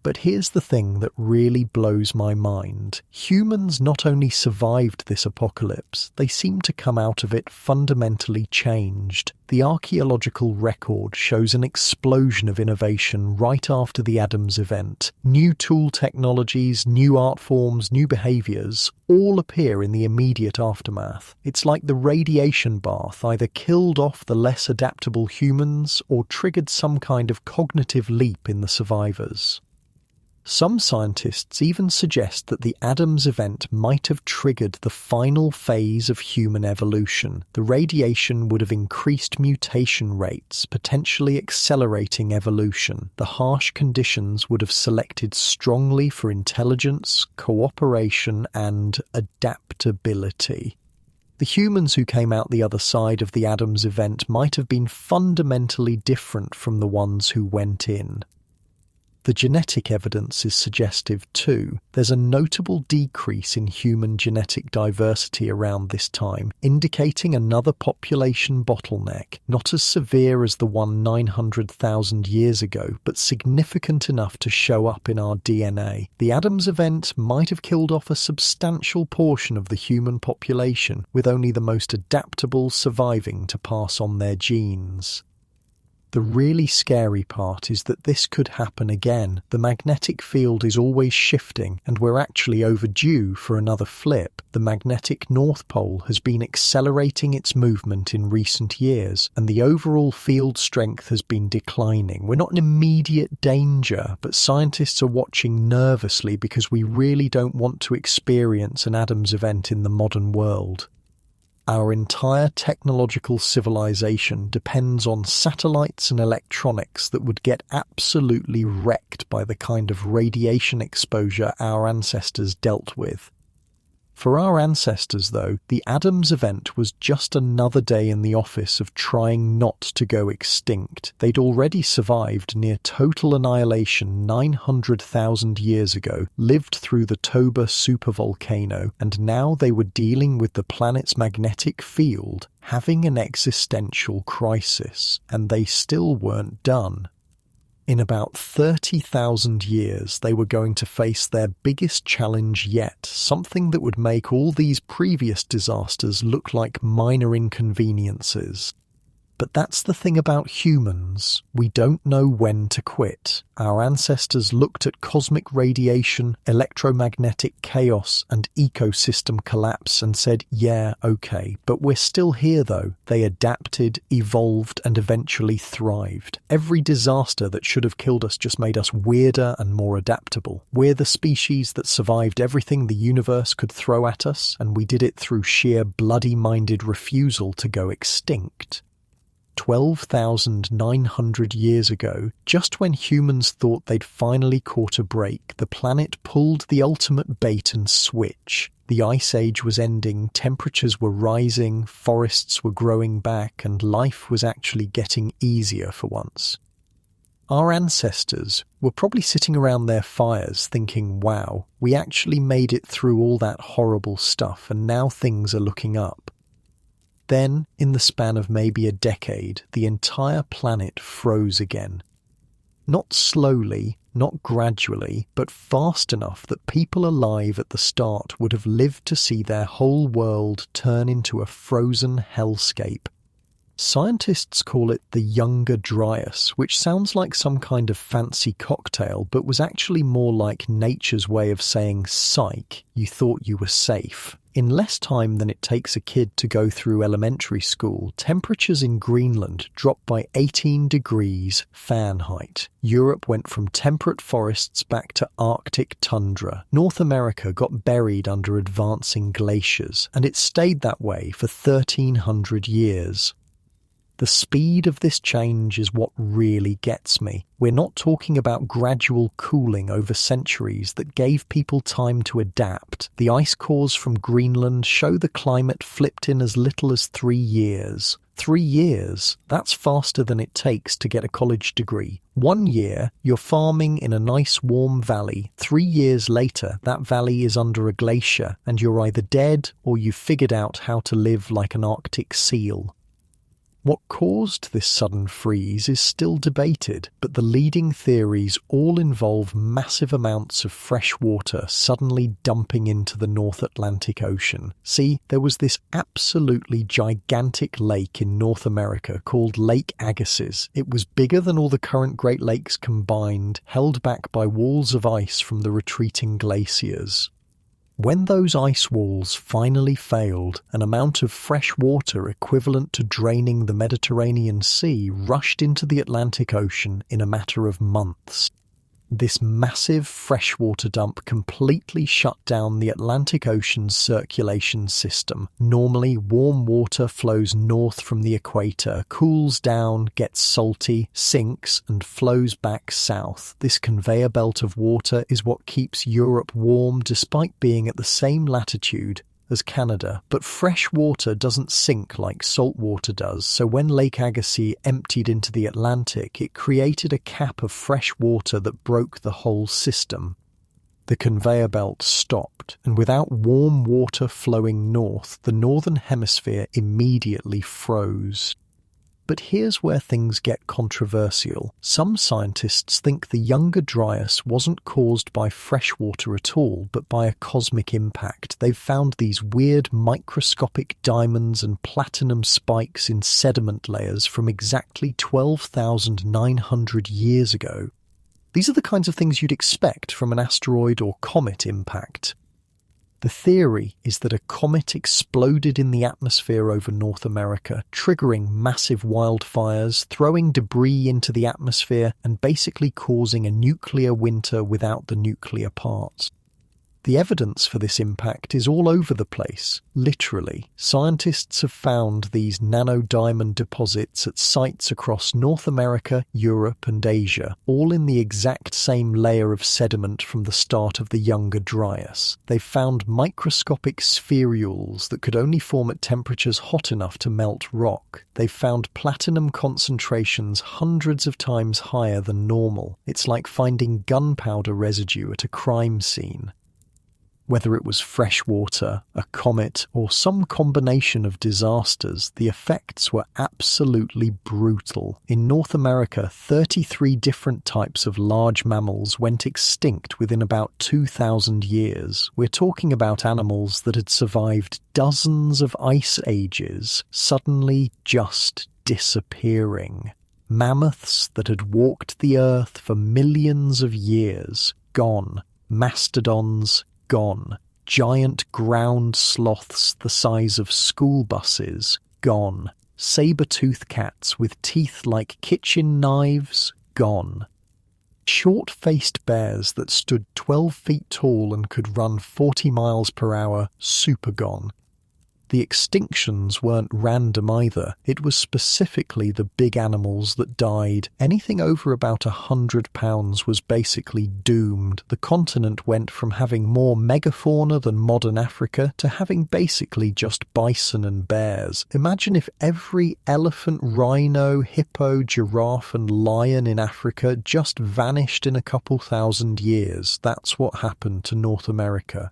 But here's the thing that really blows my mind. Humans not only survived this apocalypse, they seem to come out of it fundamentally changed. The archaeological record shows an explosion of innovation right after the Adams event. New tool technologies, new art forms, new behaviours all appear in the immediate aftermath. It's like the radiation bath either killed off the less adaptable humans or triggered some kind of cognitive leap in the survivors. Some scientists even suggest that the Adams event might have triggered the final phase of human evolution. The radiation would have increased mutation rates, potentially accelerating evolution. The harsh conditions would have selected strongly for intelligence, cooperation, and adaptability. The humans who came out the other side of the Adams event might have been fundamentally different from the ones who went in. The genetic evidence is suggestive too. There's a notable decrease in human genetic diversity around this time, indicating another population bottleneck, not as severe as the one 900,000 years ago, but significant enough to show up in our DNA. The Adams event might have killed off a substantial portion of the human population, with only the most adaptable surviving to pass on their genes. The really scary part is that this could happen again. The magnetic field is always shifting, and we're actually overdue for another flip. The magnetic North Pole has been accelerating its movement in recent years, and the overall field strength has been declining. We're not in immediate danger, but scientists are watching nervously because we really don't want to experience an Adams event in the modern world. Our entire technological civilization depends on satellites and electronics that would get absolutely wrecked by the kind of radiation exposure our ancestors dealt with. For our ancestors, though, the Adams event was just another day in the office of trying not to go extinct. They'd already survived near total annihilation 900,000 years ago, lived through the Toba supervolcano, and now they were dealing with the planet's magnetic field, having an existential crisis, and they still weren't done. In about 30,000 years, they were going to face their biggest challenge yet, something that would make all these previous disasters look like minor inconveniences. But that's the thing about humans. We don't know when to quit. Our ancestors looked at cosmic radiation, electromagnetic chaos, and ecosystem collapse and said, yeah, okay, but we're still here though. They adapted, evolved, and eventually thrived. Every disaster that should have killed us just made us weirder and more adaptable. We're the species that survived everything the universe could throw at us, and we did it through sheer bloody-minded refusal to go extinct. 12,900 years ago, just when humans thought they'd finally caught a break, the planet pulled the ultimate bait and switch. The Ice Age was ending, temperatures were rising, forests were growing back, and life was actually getting easier for once. Our ancestors were probably sitting around their fires thinking, wow, we actually made it through all that horrible stuff and now things are looking up. Then, in the span of maybe a decade, the entire planet froze again. Not slowly, not gradually, but fast enough that people alive at the start would have lived to see their whole world turn into a frozen hellscape. Scientists call it the Younger Dryas, which sounds like some kind of fancy cocktail, but was actually more like nature's way of saying, psych, you thought you were safe. In less time than it takes a kid to go through elementary school, temperatures in Greenland dropped by 18 degrees Fahrenheit. Europe went from temperate forests back to Arctic tundra. North America got buried under advancing glaciers, and it stayed that way for 1,300 years. The speed of this change is what really gets me. We're not talking about gradual cooling over centuries that gave people time to adapt. The ice cores from Greenland show the climate flipped in as little as 3 years. 3 years, that's faster than it takes to get a college degree. 1 year, you're farming in a nice warm valley. 3 years later, that valley is under a glacier, and you're either dead or you've figured out how to live like an Arctic seal. What caused this sudden freeze is still debated, but the leading theories all involve massive amounts of fresh water suddenly dumping into the North Atlantic Ocean. See, there was this absolutely gigantic lake in North America called Lake Agassiz. It was bigger than all the current Great Lakes combined, held back by walls of ice from the retreating glaciers. When those ice walls finally failed, an amount of fresh water equivalent to draining the Mediterranean Sea rushed into the Atlantic Ocean in a matter of months. This massive freshwater dump completely shut down the Atlantic Ocean's circulation system. Normally, warm water flows north from the equator, cools down, gets salty, sinks, and flows back south. This conveyor belt of water is what keeps Europe warm despite being at the same latitude as Canada. But fresh water doesn't sink like salt water does, so when Lake Agassiz emptied into the Atlantic, it created a cap of fresh water that broke the whole system. The conveyor belt stopped, and without warm water flowing north, the northern hemisphere immediately froze. But here's where things get controversial. Some scientists think the Younger Dryas wasn't caused by fresh water at all, but by a cosmic impact. They've found these weird microscopic diamonds and platinum spikes in sediment layers from exactly 12,900 years ago. These are the kinds of things you'd expect from an asteroid or comet impact. The theory is that a comet exploded in the atmosphere over North America, triggering massive wildfires, throwing debris into the atmosphere, and basically causing a nuclear winter without the nuclear parts. The evidence for this impact is all over the place, literally. Scientists have found these nanodiamond deposits at sites across North America, Europe, and Asia, all in the exact same layer of sediment from the start of the Younger Dryas. They've found microscopic spherules that could only form at temperatures hot enough to melt rock. They've found platinum concentrations hundreds of times higher than normal. It's like finding gunpowder residue at a crime scene. Whether it was fresh water, a comet, or some combination of disasters, the effects were absolutely brutal. In North America, 33 different types of large mammals went extinct within about 2,000 years. We're talking about animals that had survived dozens of ice ages, suddenly just disappearing. Mammoths that had walked the earth for millions of years, gone. Mastodons, gone. Giant ground sloths the size of school buses, gone. Saber-toothed cats with teeth like kitchen knives, gone. Short-faced bears that stood 12 feet tall and could run 40 miles per hour, super gone. The extinctions weren't random either. It was specifically the big animals that died. Anything over about 100 pounds was basically doomed. The continent went from having more megafauna than modern Africa to having basically just bison and bears. Imagine if every elephant, rhino, hippo, giraffe and lion in Africa just vanished in a couple thousand years. That's what happened to North America.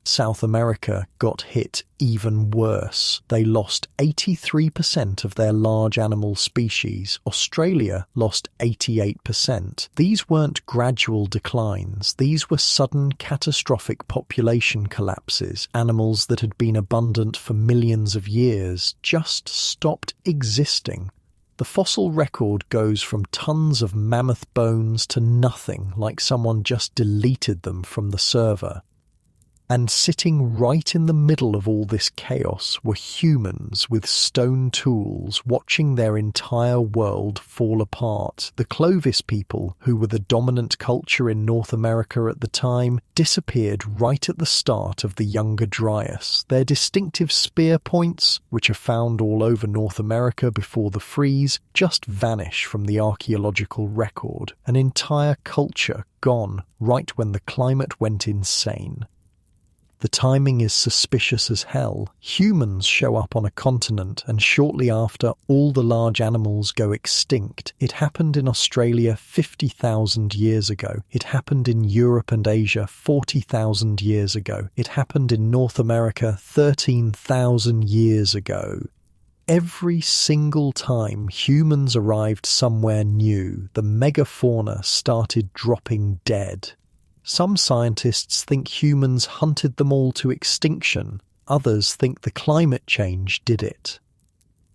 South America got hit even worse. They lost 83% of their large animal species. Australia lost 88%. These weren't gradual declines. These were sudden, catastrophic population collapses. Animals that had been abundant for millions of years just stopped existing. The fossil record goes from tons of mammoth bones to nothing, like someone just deleted them from the server. And sitting right in the middle of all this chaos were humans with stone tools watching their entire world fall apart. The Clovis people, who were the dominant culture in North America at the time, disappeared right at the start of the Younger Dryas. Their distinctive spear points, which are found all over North America before the freeze, just vanish from the archaeological record. An entire culture gone right when the climate went insane. The timing is suspicious as hell. Humans show up on a continent and shortly after, all the large animals go extinct. It happened in Australia 50,000 years ago. It happened in Europe and Asia 40,000 years ago. It happened in North America 13,000 years ago. Every single time humans arrived somewhere new, the megafauna started dropping dead. Some scientists think humans hunted them all to extinction. Others think the climate change did it.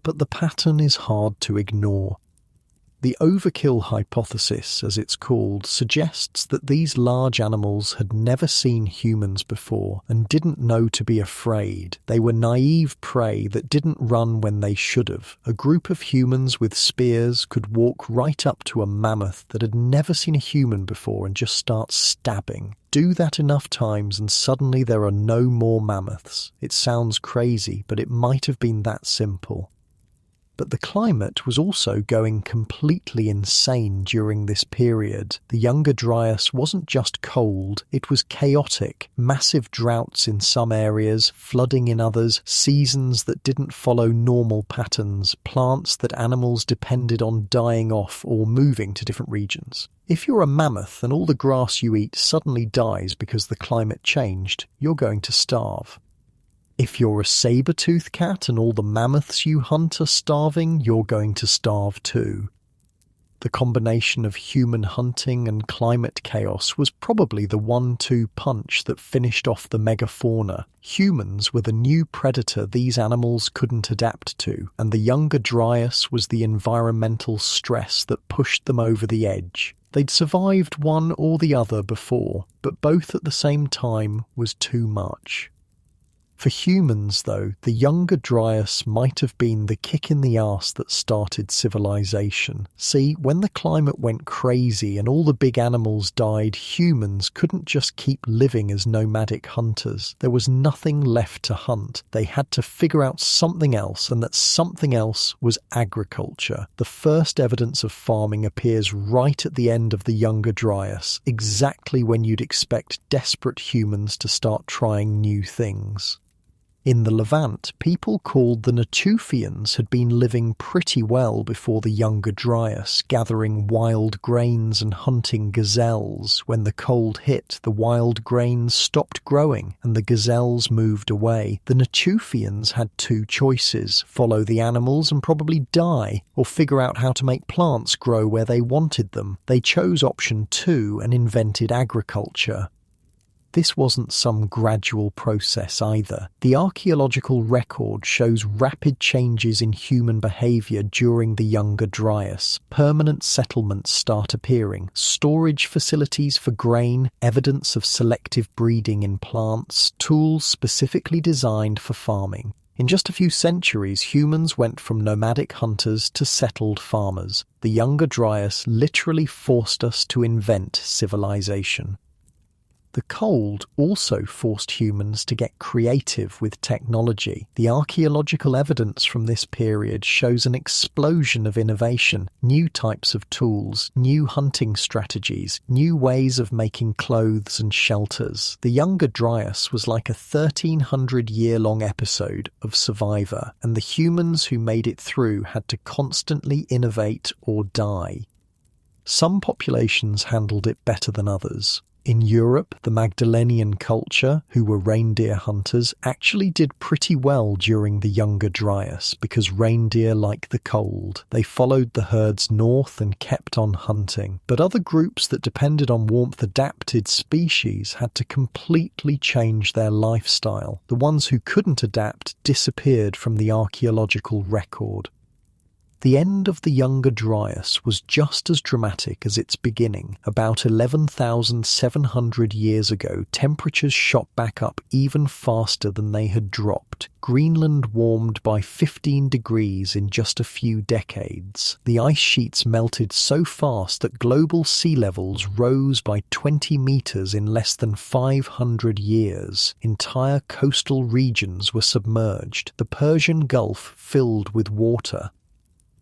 But the pattern is hard to ignore. The overkill hypothesis, as it's called, suggests that these large animals had never seen humans before and didn't know to be afraid. They were naive prey that didn't run when they should have. A group of humans with spears could walk right up to a mammoth that had never seen a human before and just start stabbing. Do that enough times and suddenly there are no more mammoths. It sounds crazy, but it might have been that simple. But the climate was also going completely insane during this period. The Younger Dryas wasn't just cold, it was chaotic. Massive droughts in some areas, flooding in others, seasons that didn't follow normal patterns, plants that animals depended on dying off or moving to different regions. If you're a mammoth and all the grass you eat suddenly dies because the climate changed, you're going to starve. If you're a saber-toothed cat and all the mammoths you hunt are starving, you're going to starve too. The combination of human hunting and climate chaos was probably the 1-2 punch that finished off the megafauna. Humans were the new predator these animals couldn't adapt to, and the Younger Dryas was the environmental stress that pushed them over the edge. They'd survived one or the other before, but both at the same time was too much. For humans, though, the Younger Dryas might have been the kick in the arse that started civilization. See, when the climate went crazy and all the big animals died, humans couldn't just keep living as nomadic hunters. There was nothing left to hunt. They had to figure out something else, and that something else was agriculture. The first evidence of farming appears right at the end of the Younger Dryas, exactly when you'd expect desperate humans to start trying new things. In the Levant, people called the Natufians had been living pretty well before the Younger Dryas, gathering wild grains and hunting gazelles. When the cold hit, the wild grains stopped growing and the gazelles moved away. The Natufians had two choices: follow the animals and probably die, or figure out how to make plants grow where they wanted them. They chose option 2 and invented agriculture. This wasn't some gradual process either. The archaeological record shows rapid changes in human behaviour during the Younger Dryas. Permanent settlements start appearing, storage facilities for grain, evidence of selective breeding in plants, tools specifically designed for farming. In just a few centuries, humans went from nomadic hunters to settled farmers. The Younger Dryas literally forced us to invent civilization. The cold also forced humans to get creative with technology. The archaeological evidence from this period shows an explosion of innovation, new types of tools, new hunting strategies, new ways of making clothes and shelters. The Younger Dryas was like a 1,300-year-long episode of Survivor, and the humans who made it through had to constantly innovate or die. Some populations handled it better than others. In Europe, the Magdalenian culture, who were reindeer hunters, actually did pretty well during the Younger Dryas because reindeer like the cold. They followed the herds north and kept on hunting. But other groups that depended on warmth-adapted species had to completely change their lifestyle. The ones who couldn't adapt disappeared from the archaeological record. The end of the Younger Dryas was just as dramatic as its beginning. About 11,700 years ago, temperatures shot back up even faster than they had dropped. Greenland warmed by 15 degrees in just a few decades. The ice sheets melted so fast that global sea levels rose by 20 meters in less than 500 years. Entire coastal regions were submerged. The Persian Gulf filled with water.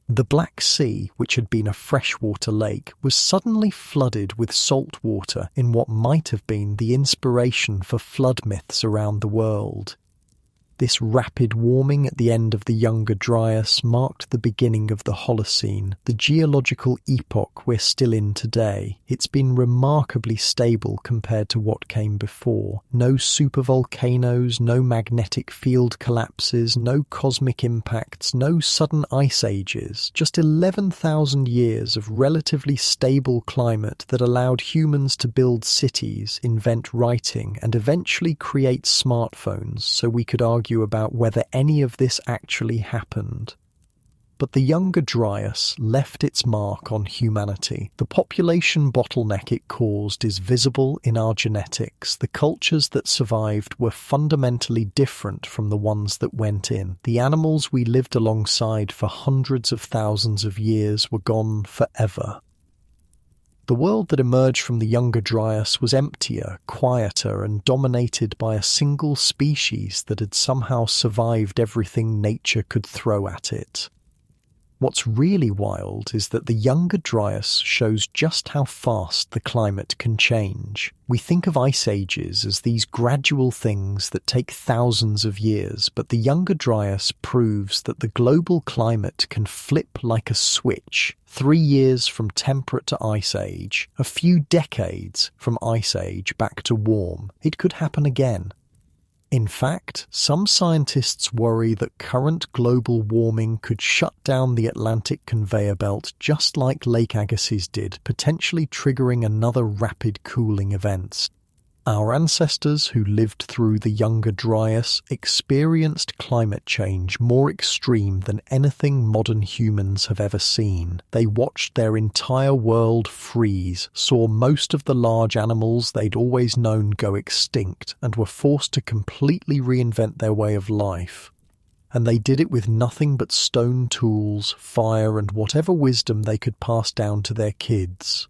The Black Sea, which had been a freshwater lake, was suddenly flooded with salt water in what might have been the inspiration for flood myths around the world. This rapid warming at the end of the Younger Dryas marked the beginning of the Holocene, the geological epoch we're still in today. It's been remarkably stable compared to what came before. No supervolcanoes, no magnetic field collapses, no cosmic impacts, no sudden ice ages. Just 11,000 years of relatively stable climate that allowed humans to build cities, invent writing, and eventually create smartphones so we could argue about whether any of this actually happened. But the Younger Dryas left its mark on humanity. The population bottleneck it caused is visible in our genetics. The cultures that survived were fundamentally different from the ones that went in. The animals we lived alongside for hundreds of thousands of years were gone forever. The world that emerged from the Younger Dryas was emptier, quieter, and dominated by a single species that had somehow survived everything nature could throw at it. What's really wild is that the Younger Dryas shows just how fast the climate can change. We think of ice ages as these gradual things that take thousands of years, but the Younger Dryas proves that the global climate can flip like a switch. 3 years from temperate to ice age, a few decades from ice age back to warm. It could happen again. In fact, some scientists worry that current global warming could shut down the Atlantic conveyor belt just like Lake Agassiz did, potentially triggering another rapid cooling event. Our ancestors who lived through the Younger Dryas experienced climate change more extreme than anything modern humans have ever seen. They watched their entire world freeze, saw most of the large animals they'd always known go extinct, and were forced to completely reinvent their way of life. And they did it with nothing but stone tools, fire, and whatever wisdom they could pass down to their kids.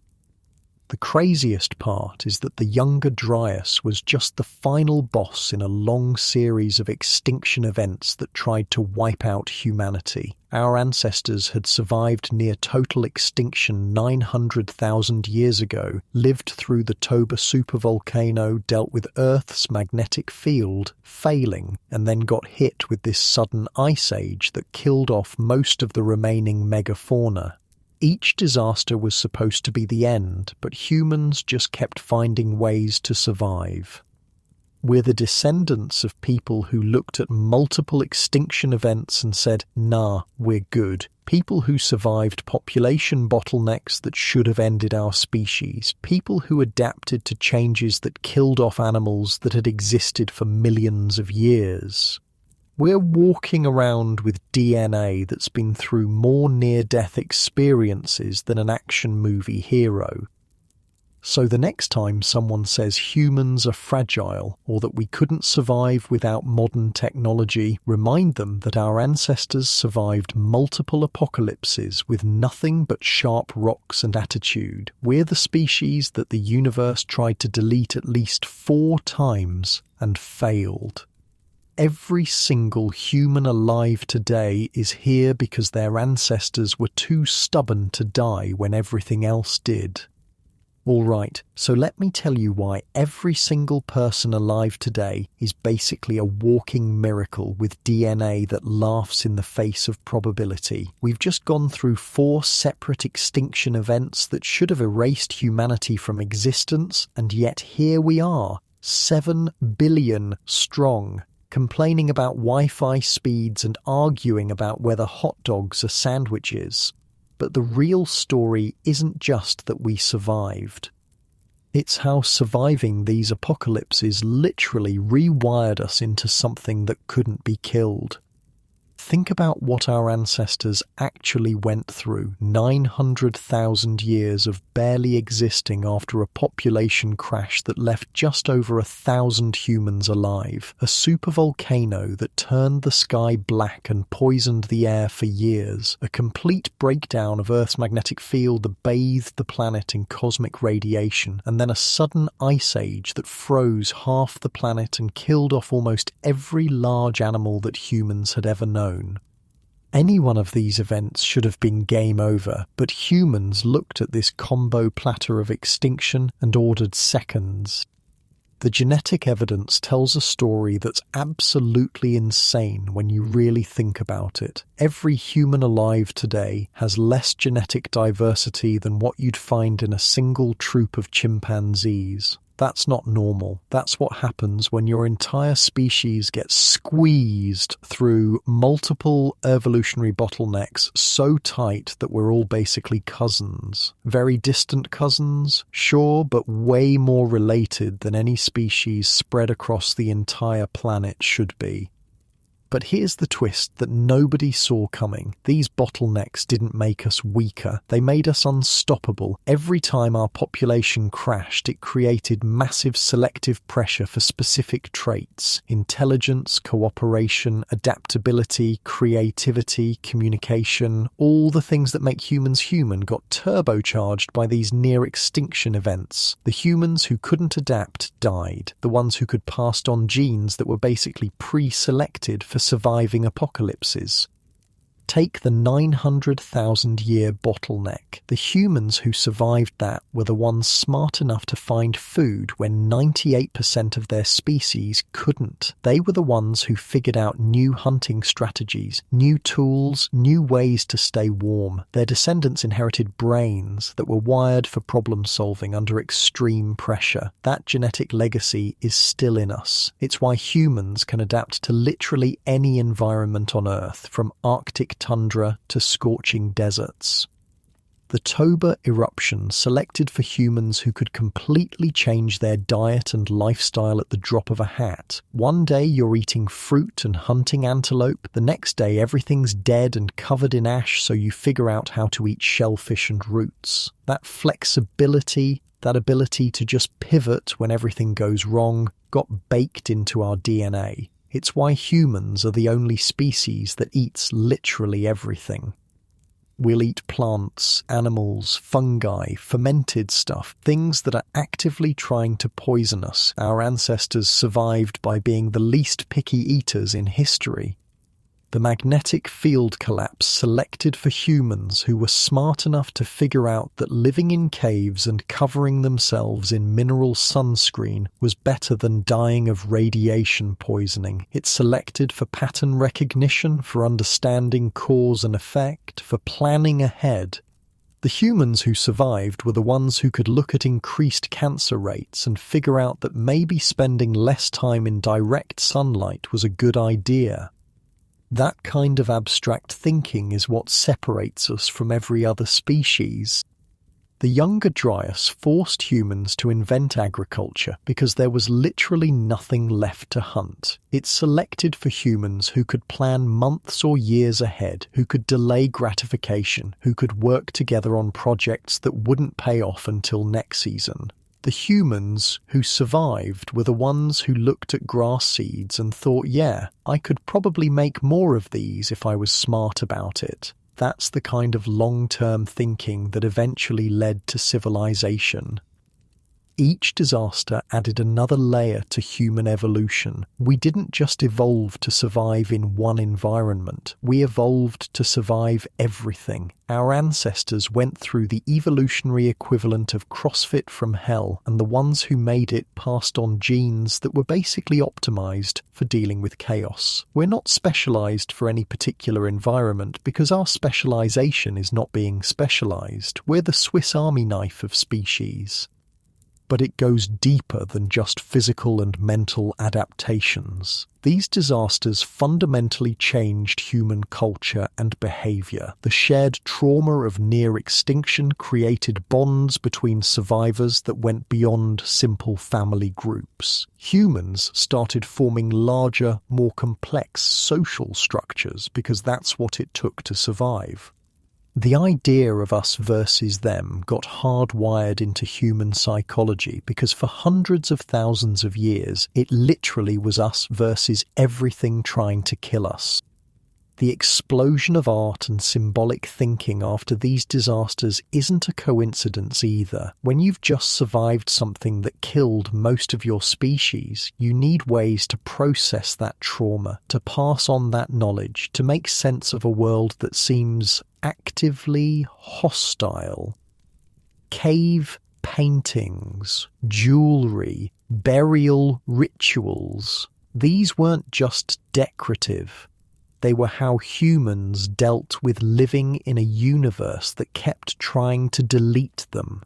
The craziest part is that the Younger Dryas was just the final boss in a long series of extinction events that tried to wipe out humanity. Our ancestors had survived near total extinction 900,000 years ago, lived through the Toba supervolcano, dealt with Earth's magnetic field, failing, and then got hit with this sudden ice age that killed off most of the remaining megafauna. Each disaster was supposed to be the end, but humans just kept finding ways to survive. We're the descendants of people who looked at multiple extinction events and said, nah, we're good. People who survived population bottlenecks that should have ended our species. People who adapted to changes that killed off animals that had existed for millions of years. We're walking around with DNA that's been through more near-death experiences than an action movie hero. So the next time someone says humans are fragile or that we couldn't survive without modern technology, remind them that our ancestors survived multiple apocalypses with nothing but sharp rocks and attitude. We're the species that the universe tried to delete at least 4 times and failed. Every single human alive today is here because their ancestors were too stubborn to die when everything else did. Alright, so let me tell you why every single person alive today is basically a walking miracle with DNA that laughs in the face of probability. We've just gone through 4 separate extinction events that should have erased humanity from existence, and yet here we are, 7 billion strong, complaining about Wi-Fi speeds and arguing about whether hot dogs are sandwiches. But the real story isn't just that we survived. It's how surviving these apocalypses literally rewired us into something that couldn't be killed. Think about what our ancestors actually went through. 900,000 years of barely existing after a population crash that left just over 1,000 humans alive. A supervolcano that turned the sky black and poisoned the air for years. A complete breakdown of Earth's magnetic field that bathed the planet in cosmic radiation. And then a sudden ice age that froze half the planet and killed off almost every large animal that humans had ever known. Any one of these events should have been game over, but humans looked at this combo platter of extinction and ordered seconds. The genetic evidence tells a story that's absolutely insane when you really think about it. Every human alive today has less genetic diversity than what you'd find in a single troop of chimpanzees. That's not normal. That's what happens when your entire species gets squeezed through multiple evolutionary bottlenecks so tight that we're all basically cousins. Very distant cousins, sure, but way more related than any species spread across the entire planet should be. But here's the twist that nobody saw coming. These bottlenecks didn't make us weaker. They made us unstoppable. Every time our population crashed, it created massive selective pressure for specific traits. Intelligence, cooperation, adaptability, creativity, communication, all the things that make humans human got turbocharged by these near-extinction events. The humans who couldn't adapt died. The ones who could pass on genes that were basically pre-selected for surviving apocalypses. Take the 900,000-year bottleneck. The humans who survived that were the ones smart enough to find food when 98% of their species couldn't. They were the ones who figured out new hunting strategies, new tools, new ways to stay warm. Their descendants inherited brains that were wired for problem solving under extreme pressure. That genetic legacy is still in us. It's why humans can adapt to literally any environment on Earth, from Arctic tundra to scorching deserts. The Toba eruption selected for humans who could completely change their diet and lifestyle at the drop of a hat. One day you're eating fruit and hunting antelope, the next day everything's dead and covered in ash, so you figure out how to eat shellfish and roots. That flexibility, that ability to just pivot when everything goes wrong, got baked into our DNA. It's why humans are the only species that eats literally everything. We'll eat plants, animals, fungi, fermented stuff, things that are actively trying to poison us. Our ancestors survived by being the least picky eaters in history. The magnetic field collapse selected for humans who were smart enough to figure out that living in caves and covering themselves in mineral sunscreen was better than dying of radiation poisoning. It selected for pattern recognition, for understanding cause and effect, for planning ahead. The humans who survived were the ones who could look at increased cancer rates and figure out that maybe spending less time in direct sunlight was a good idea. That kind of abstract thinking is what separates us from every other species. The Younger Dryas forced humans to invent agriculture because there was literally nothing left to hunt. It selected for humans who could plan months or years ahead, who could delay gratification, who could work together on projects that wouldn't pay off until next season. The humans who survived were the ones who looked at grass seeds and thought, yeah, I could probably make more of these if I was smart about it. That's the kind of long-term thinking that eventually led to civilization. Each disaster added another layer to human evolution. We didn't just evolve to survive in one environment. We evolved to survive everything. Our ancestors went through the evolutionary equivalent of CrossFit from hell, and the ones who made it passed on genes that were basically optimized for dealing with chaos. We're not specialized for any particular environment because our specialization is not being specialized. We're the Swiss Army knife of species. but it goes deeper than just physical and mental adaptations. These disasters fundamentally changed human culture and behavior. The shared trauma of near extinction created bonds between survivors that went beyond simple family groups. Humans started forming larger, more complex social structures because that's what it took to survive. The idea of us versus them got hardwired into human psychology because for hundreds of thousands of years, it literally was us versus everything trying to kill us. The explosion of art and symbolic thinking after these disasters isn't a coincidence either. When you've just survived something that killed most of your species, you need ways to process that trauma, to pass on that knowledge, to make sense of a world that seems actively hostile. Cave paintings, jewelry, burial rituals. These weren't just decorative. They were how humans dealt with living in a universe that kept trying to delete them.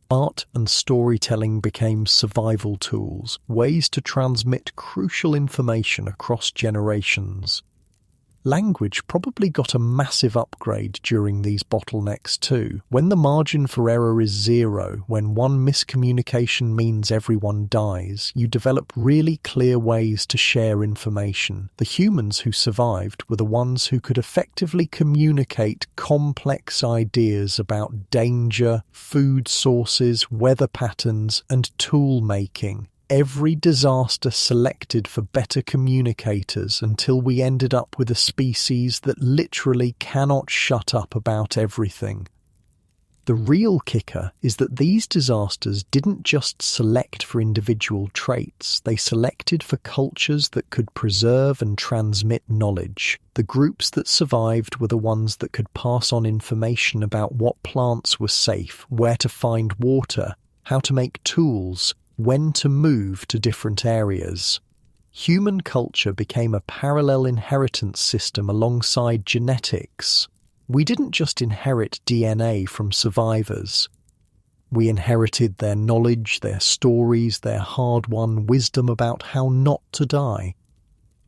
Art and storytelling became survival tools, ways to transmit crucial information across generations. Language probably got a massive upgrade during these bottlenecks too. When the margin for error is zero, when one miscommunication means everyone dies, you develop really clear ways to share information. The humans who survived were the ones who could effectively communicate complex ideas about danger, food sources, weather patterns, and tool making. Every disaster selected for better communicators until we ended up with a species that literally cannot shut up about everything. The real kicker is that these disasters didn't just select for individual traits, they selected for cultures that could preserve and transmit knowledge. The groups that survived were the ones that could pass on information about what plants were safe, where to find water, how to make tools, when to move to different areas. Human culture became a parallel inheritance system alongside genetics. We didn't just inherit DNA from survivors. We inherited their knowledge, their stories, their hard-won wisdom about how not to die.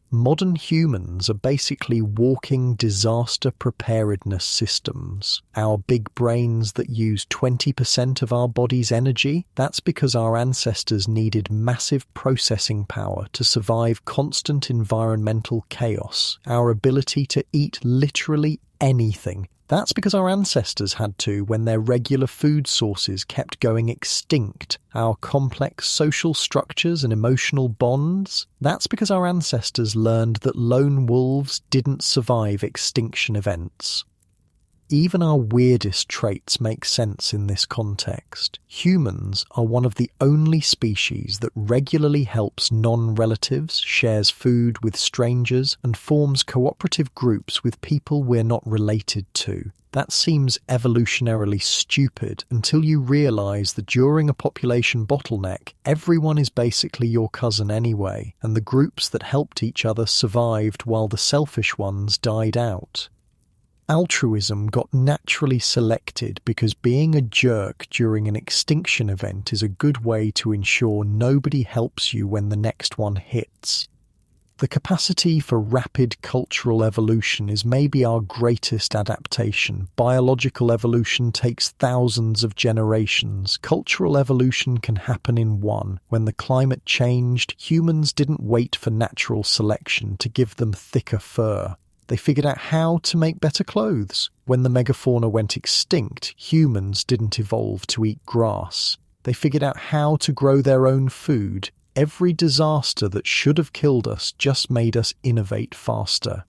Modern humans are basically walking disaster preparedness systems. Our big brains that use 20% of our body's energy, that's because our ancestors needed massive processing power to survive constant environmental chaos. Our ability to eat literally anything, that's because our ancestors had to when their regular food sources kept going extinct. Our complex social structures and emotional bonds, that's because our ancestors learned that lone wolves didn't survive extinction events. Even our weirdest traits make sense in this context. Humans are one of the only species that regularly helps non-relatives, shares food with strangers, and forms cooperative groups with people we're not related to. That seems evolutionarily stupid until you realise that during a population bottleneck, everyone is basically your cousin anyway, and the groups that helped each other survived while the selfish ones died out. Altruism got naturally selected because being a jerk during an extinction event is a good way to ensure nobody helps you when the next one hits. The capacity for rapid cultural evolution is maybe our greatest adaptation. Biological evolution takes thousands of generations. Cultural evolution can happen in one. When the climate changed, humans didn't wait for natural selection to give them thicker fur. They figured out how to make better clothes. When the megafauna went extinct, humans didn't evolve to eat grass. They figured out how to grow their own food. Every disaster that should have killed us just made us innovate faster.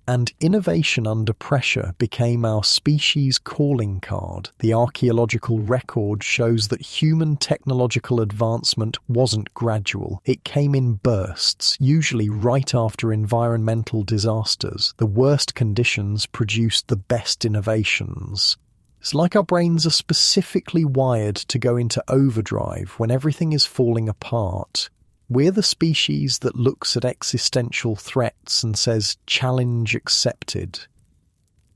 And innovation under pressure became our species' calling card. The archaeological record shows that human technological advancement wasn't gradual. It came in bursts, usually right after environmental disasters. The worst conditions produced the best innovations. It's like our brains are specifically wired to go into overdrive when everything is falling apart. We're the species that looks at existential threats and says, "Challenge accepted."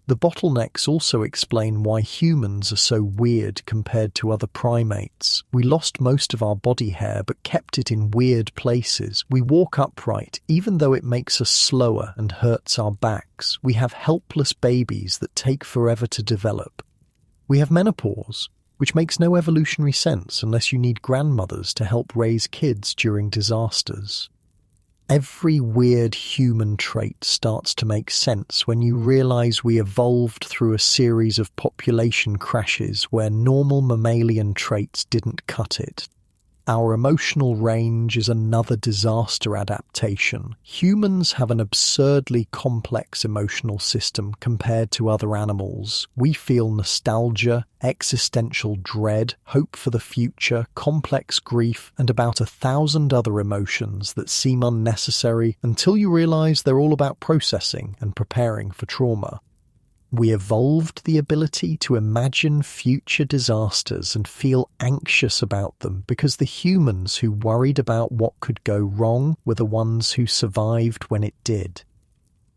The bottlenecks also explain why humans are so weird compared to other primates. We lost most of our body hair but kept it in weird places. We walk upright even though it makes us slower and hurts our backs. We have helpless babies that take forever to develop. We have menopause, which makes no evolutionary sense unless you need grandmothers to help raise kids during disasters. Every weird human trait starts to make sense when you realize we evolved through a series of population crashes where normal mammalian traits didn't cut it. Our emotional range is another disaster adaptation. Humans have an absurdly complex emotional system compared to other animals. We feel nostalgia, existential dread, hope for the future, complex grief, and about 1,000 other emotions that seem unnecessary until you realize they're all about processing and preparing for trauma. We evolved the ability to imagine future disasters and feel anxious about them because the humans who worried about what could go wrong were the ones who survived when it did.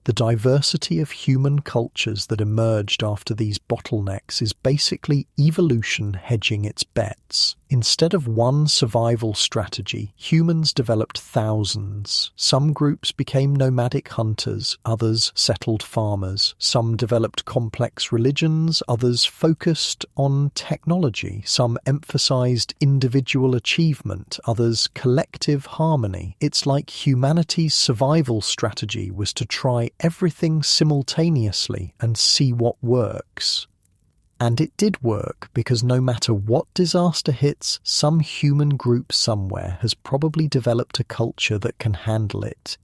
The diversity of human cultures that emerged after these bottlenecks is basically evolution hedging its bets. Instead of one survival strategy, humans developed thousands. Some groups became nomadic hunters, others settled farmers. Some developed complex religions, others focused on technology. Some emphasized individual achievement, others collective harmony. It's like humanity's survival strategy was to try everything simultaneously and see what works. And it did work, because no matter what disaster hits, some human group somewhere has probably developed a culture that can handle it.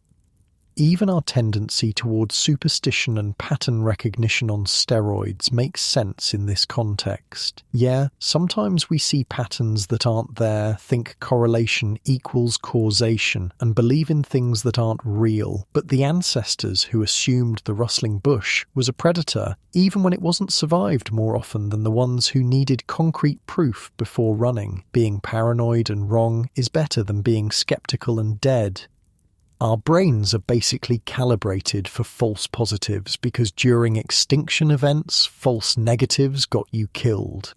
Even our tendency towards superstition and pattern recognition on steroids makes sense in this context. Yeah, sometimes we see patterns that aren't there, think correlation equals causation, and believe in things that aren't real. But the ancestors who assumed the rustling bush was a predator, even when it wasn't survived more often than the ones who needed concrete proof before running. Being paranoid and wrong is better than being skeptical and dead. Our brains are basically calibrated for false positives because during extinction events, false negatives got you killed.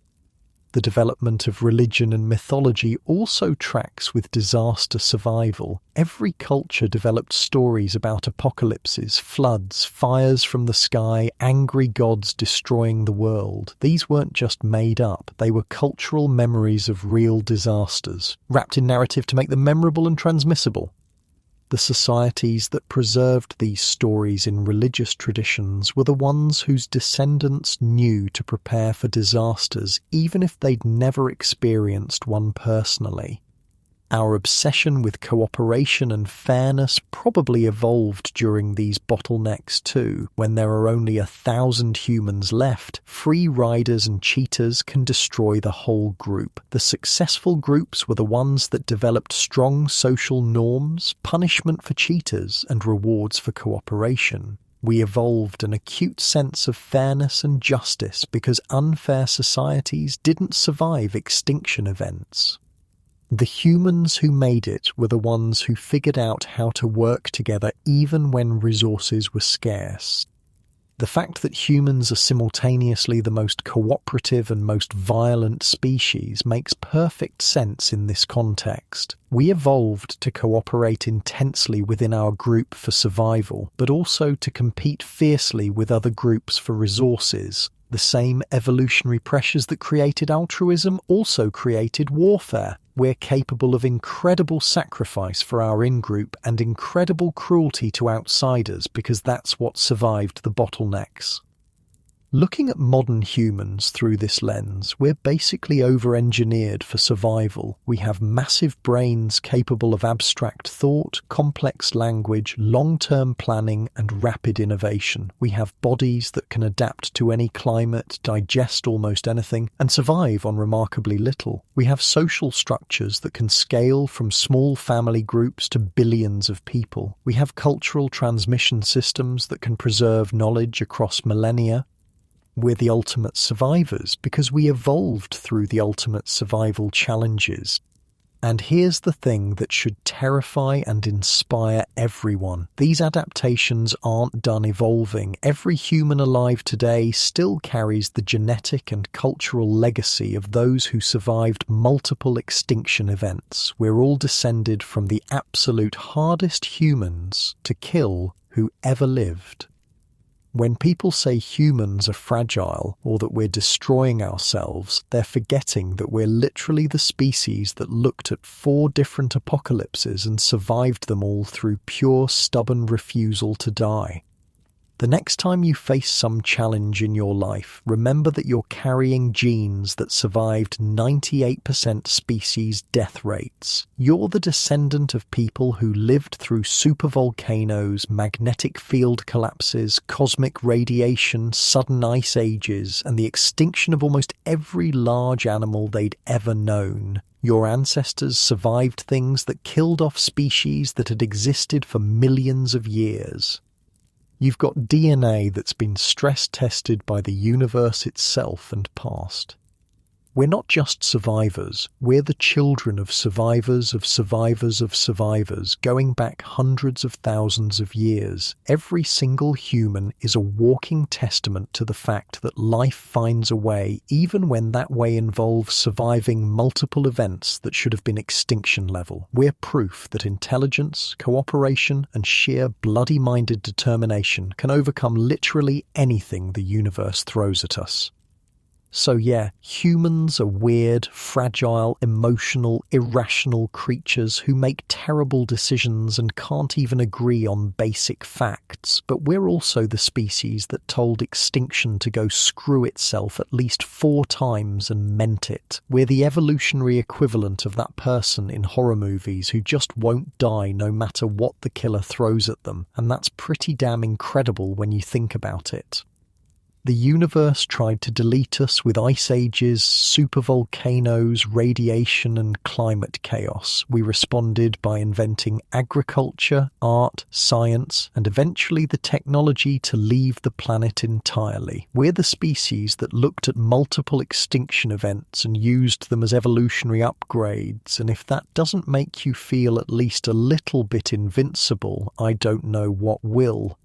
The development of religion and mythology also tracks with disaster survival. Every culture developed stories about apocalypses, floods, fires from the sky, angry gods destroying the world. These weren't just made up, they were cultural memories of real disasters, wrapped in narrative to make them memorable and transmissible. The societies that preserved these stories in religious traditions were the ones whose descendants knew to prepare for disasters, even if they'd never experienced one personally. Our obsession with cooperation and fairness probably evolved during these bottlenecks too. When there are only 1,000 humans left, free riders and cheaters can destroy the whole group. The successful groups were the ones that developed strong social norms, punishment for cheaters, and rewards for cooperation. We evolved an acute sense of fairness and justice because unfair societies didn't survive extinction events. The humans who made it were the ones who figured out how to work together even when resources were scarce. The fact that humans are simultaneously the most cooperative and most violent species makes perfect sense in this context. We evolved to cooperate intensely within our group for survival, but also to compete fiercely with other groups for resources. The same evolutionary pressures that created altruism also created warfare. We're capable of incredible sacrifice for our in-group and incredible cruelty to outsiders because that's what survived the bottlenecks. Looking at modern humans through this lens, we're basically over-engineered for survival. We have massive brains capable of abstract thought, complex language, long-term planning, and rapid innovation. We have bodies that can adapt to any climate, digest almost anything, and survive on remarkably little. We have social structures that can scale from small family groups to billions of people. We have cultural transmission systems that can preserve knowledge across millennia. We're the ultimate survivors because we evolved through the ultimate survival challenges. And here's the thing that should terrify and inspire everyone. These adaptations aren't done evolving. Every human alive today still carries the genetic and cultural legacy of those who survived multiple extinction events. We're all descended from the absolute hardest humans to kill who ever lived. When people say humans are fragile or that we're destroying ourselves, they're forgetting that we're literally the species that looked at 4 different apocalypses and survived them all through pure stubborn refusal to die. The next time you face some challenge in your life, remember that you're carrying genes that survived 98% species death rates. You're the descendant of people who lived through supervolcanoes, magnetic field collapses, cosmic radiation, sudden ice ages, and the extinction of almost every large animal they'd ever known. Your ancestors survived things that killed off species that had existed for millions of years. You've got DNA that's been stress-tested by the universe itself and passed. We're not just survivors, we're the children of survivors of survivors of survivors, going back hundreds of thousands of years. Every single human is a walking testament to the fact that life finds a way, even when that way involves surviving multiple events that should have been extinction level. We're proof that intelligence, cooperation, and sheer bloody-minded determination can overcome literally anything the universe throws at us. So yeah, humans are weird, fragile, emotional, irrational creatures who make terrible decisions and can't even agree on basic facts, but we're also the species that told extinction to go screw itself at least 4 times and meant it. We're the evolutionary equivalent of that person in horror movies who just won't die no matter what the killer throws at them, and that's pretty damn incredible when you think about it. The universe tried to delete us with ice ages, supervolcanoes, radiation, and climate chaos. We responded by inventing agriculture, art, science, and eventually the technology to leave the planet entirely. We're the species that looked at multiple extinction events and used them as evolutionary upgrades, and if that doesn't make you feel at least a little bit invincible, I don't know what will.